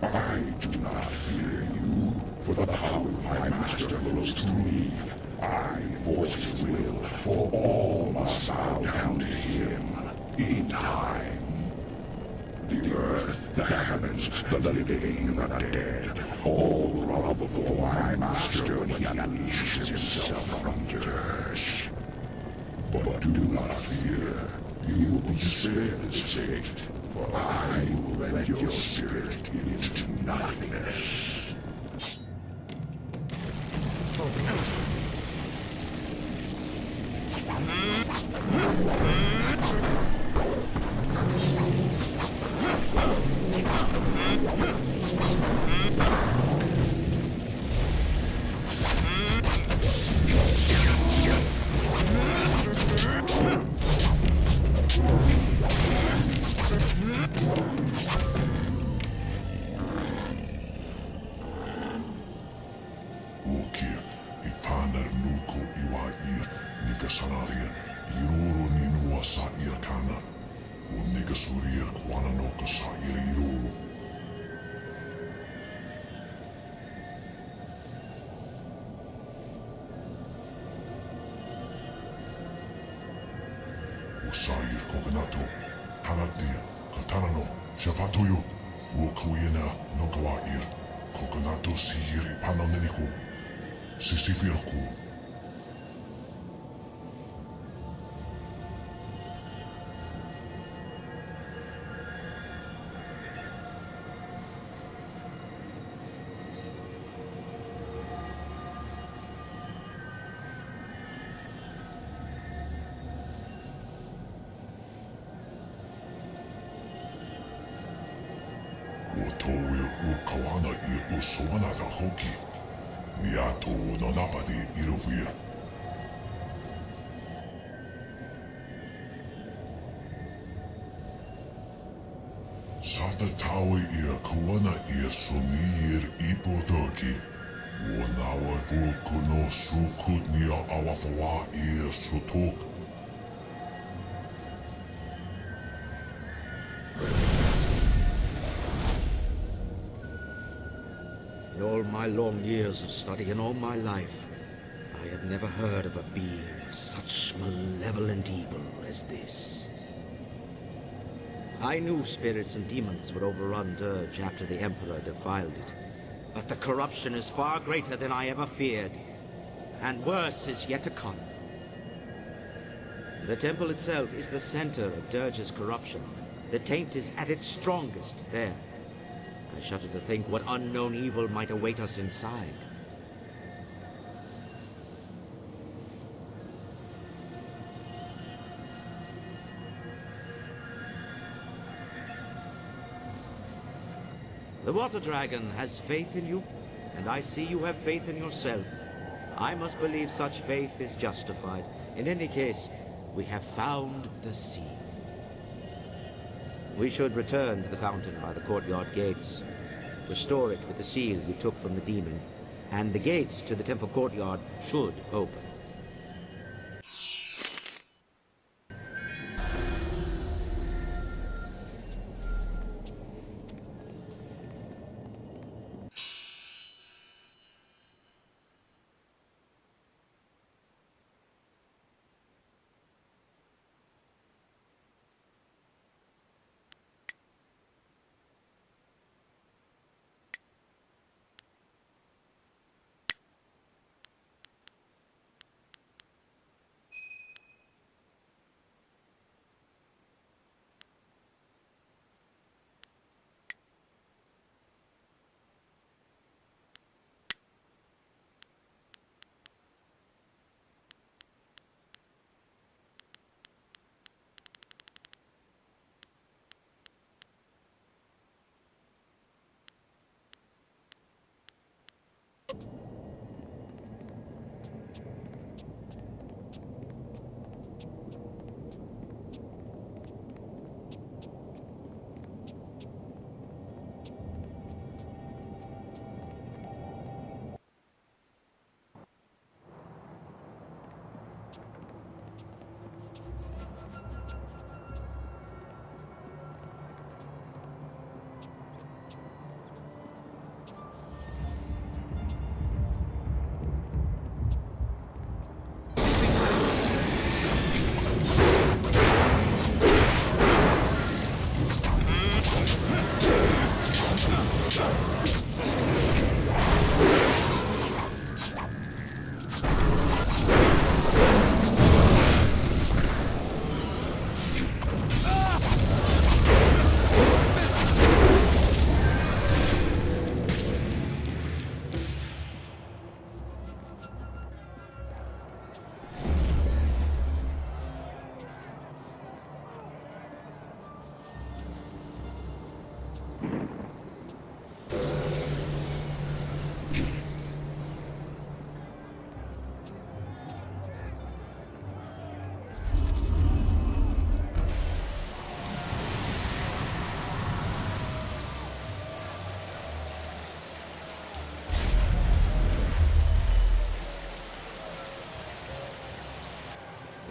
I do not fear you, for the power of my master flows through me. I enforce his will, for all must bow down to him, in time. The earth, the heavens, the living and the dead, all grovel before my master when he unleashes himself from Dirge. But do not fear, you will be spared this fate, for I will rend your spirit into nothingness. Ukia, ipana nuko iwa ir, nika sanaria, iroro ninua sa ir kana. O nika surir kwana no ka sa ir iroro. O sa ir kokanato, hanatia, katanano, shafatoyo, o kuina no kawa ir, kokanato si ir ipana neniko. Sisifirku. O towe o kawana I o soana da hoki. Miato no napadi irovia. Sata tawe ia kuana ia sumir ipodoki. O nawa vuku no sukut nia awafawa ia sutok. In all my long years of study and all my life, I have never heard of a being of such malevolent evil as this. I knew spirits and demons would overrun Dirge after the Emperor defiled it. But the corruption is far greater than I ever feared, and worse is yet to come. The temple itself is the center of Dirge's corruption. The taint is at its strongest there. I shudder to think what unknown evil might await us inside. The Water Dragon has faith in you, and I see you have faith in yourself. I must believe such faith is justified. In any case, we have found the seal. We should return to the fountain by the courtyard gates, restore it with the seal we took from the demon, and the gates to the temple courtyard should open.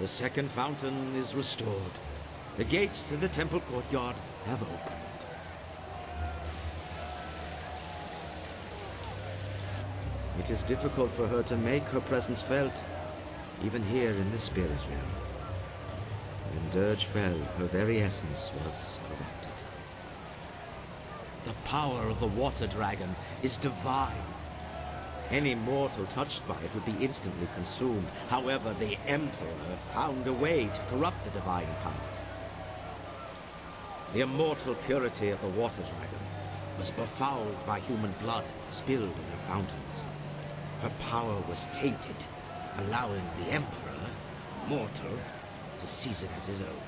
The second fountain is restored. The gates to the temple courtyard have opened. It is difficult for her to make her presence felt, even here in the spirit realm. When Dirge fell, her very essence was corrupted. The power of the water dragon is divine. Any mortal touched by it would be instantly consumed. However, the Emperor found a way to corrupt the divine power. The immortal purity of the water dragon was befouled by human blood spilled in her fountains. Her power was tainted, allowing the Emperor, mortal, to seize it as his own.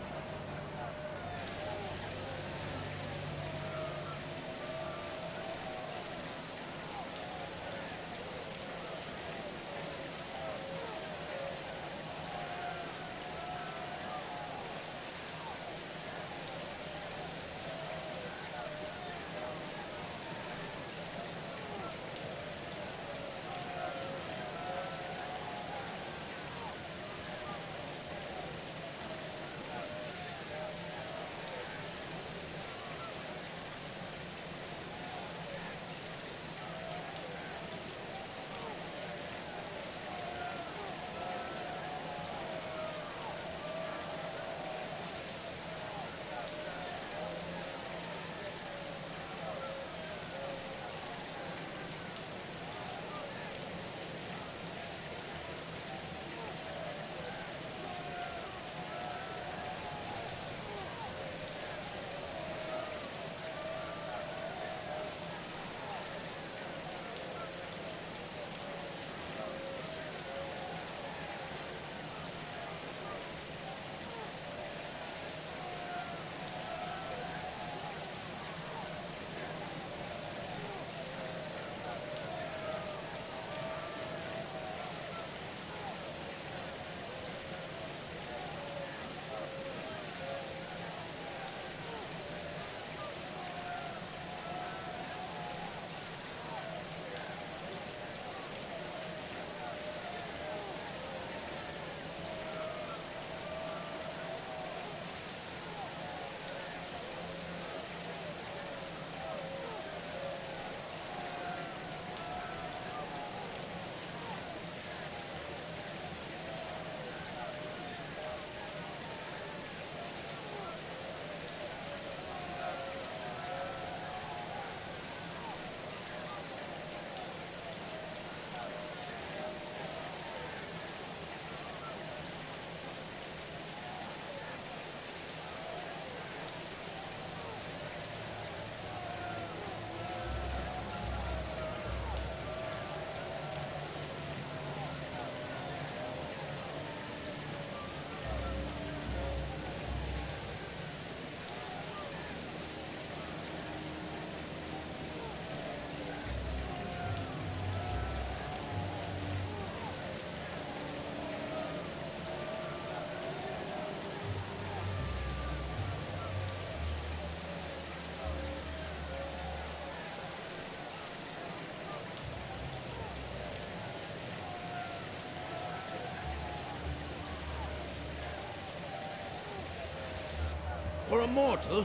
For a mortal,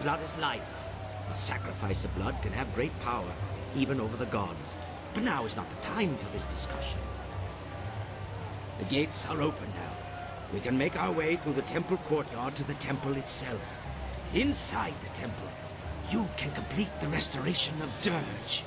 blood is life. The sacrifice of blood can have great power, even over the gods. But now is not the time for this discussion. The gates are open now. We can make our way through the temple courtyard to the temple itself. Inside the temple, you can complete the restoration of Dirge.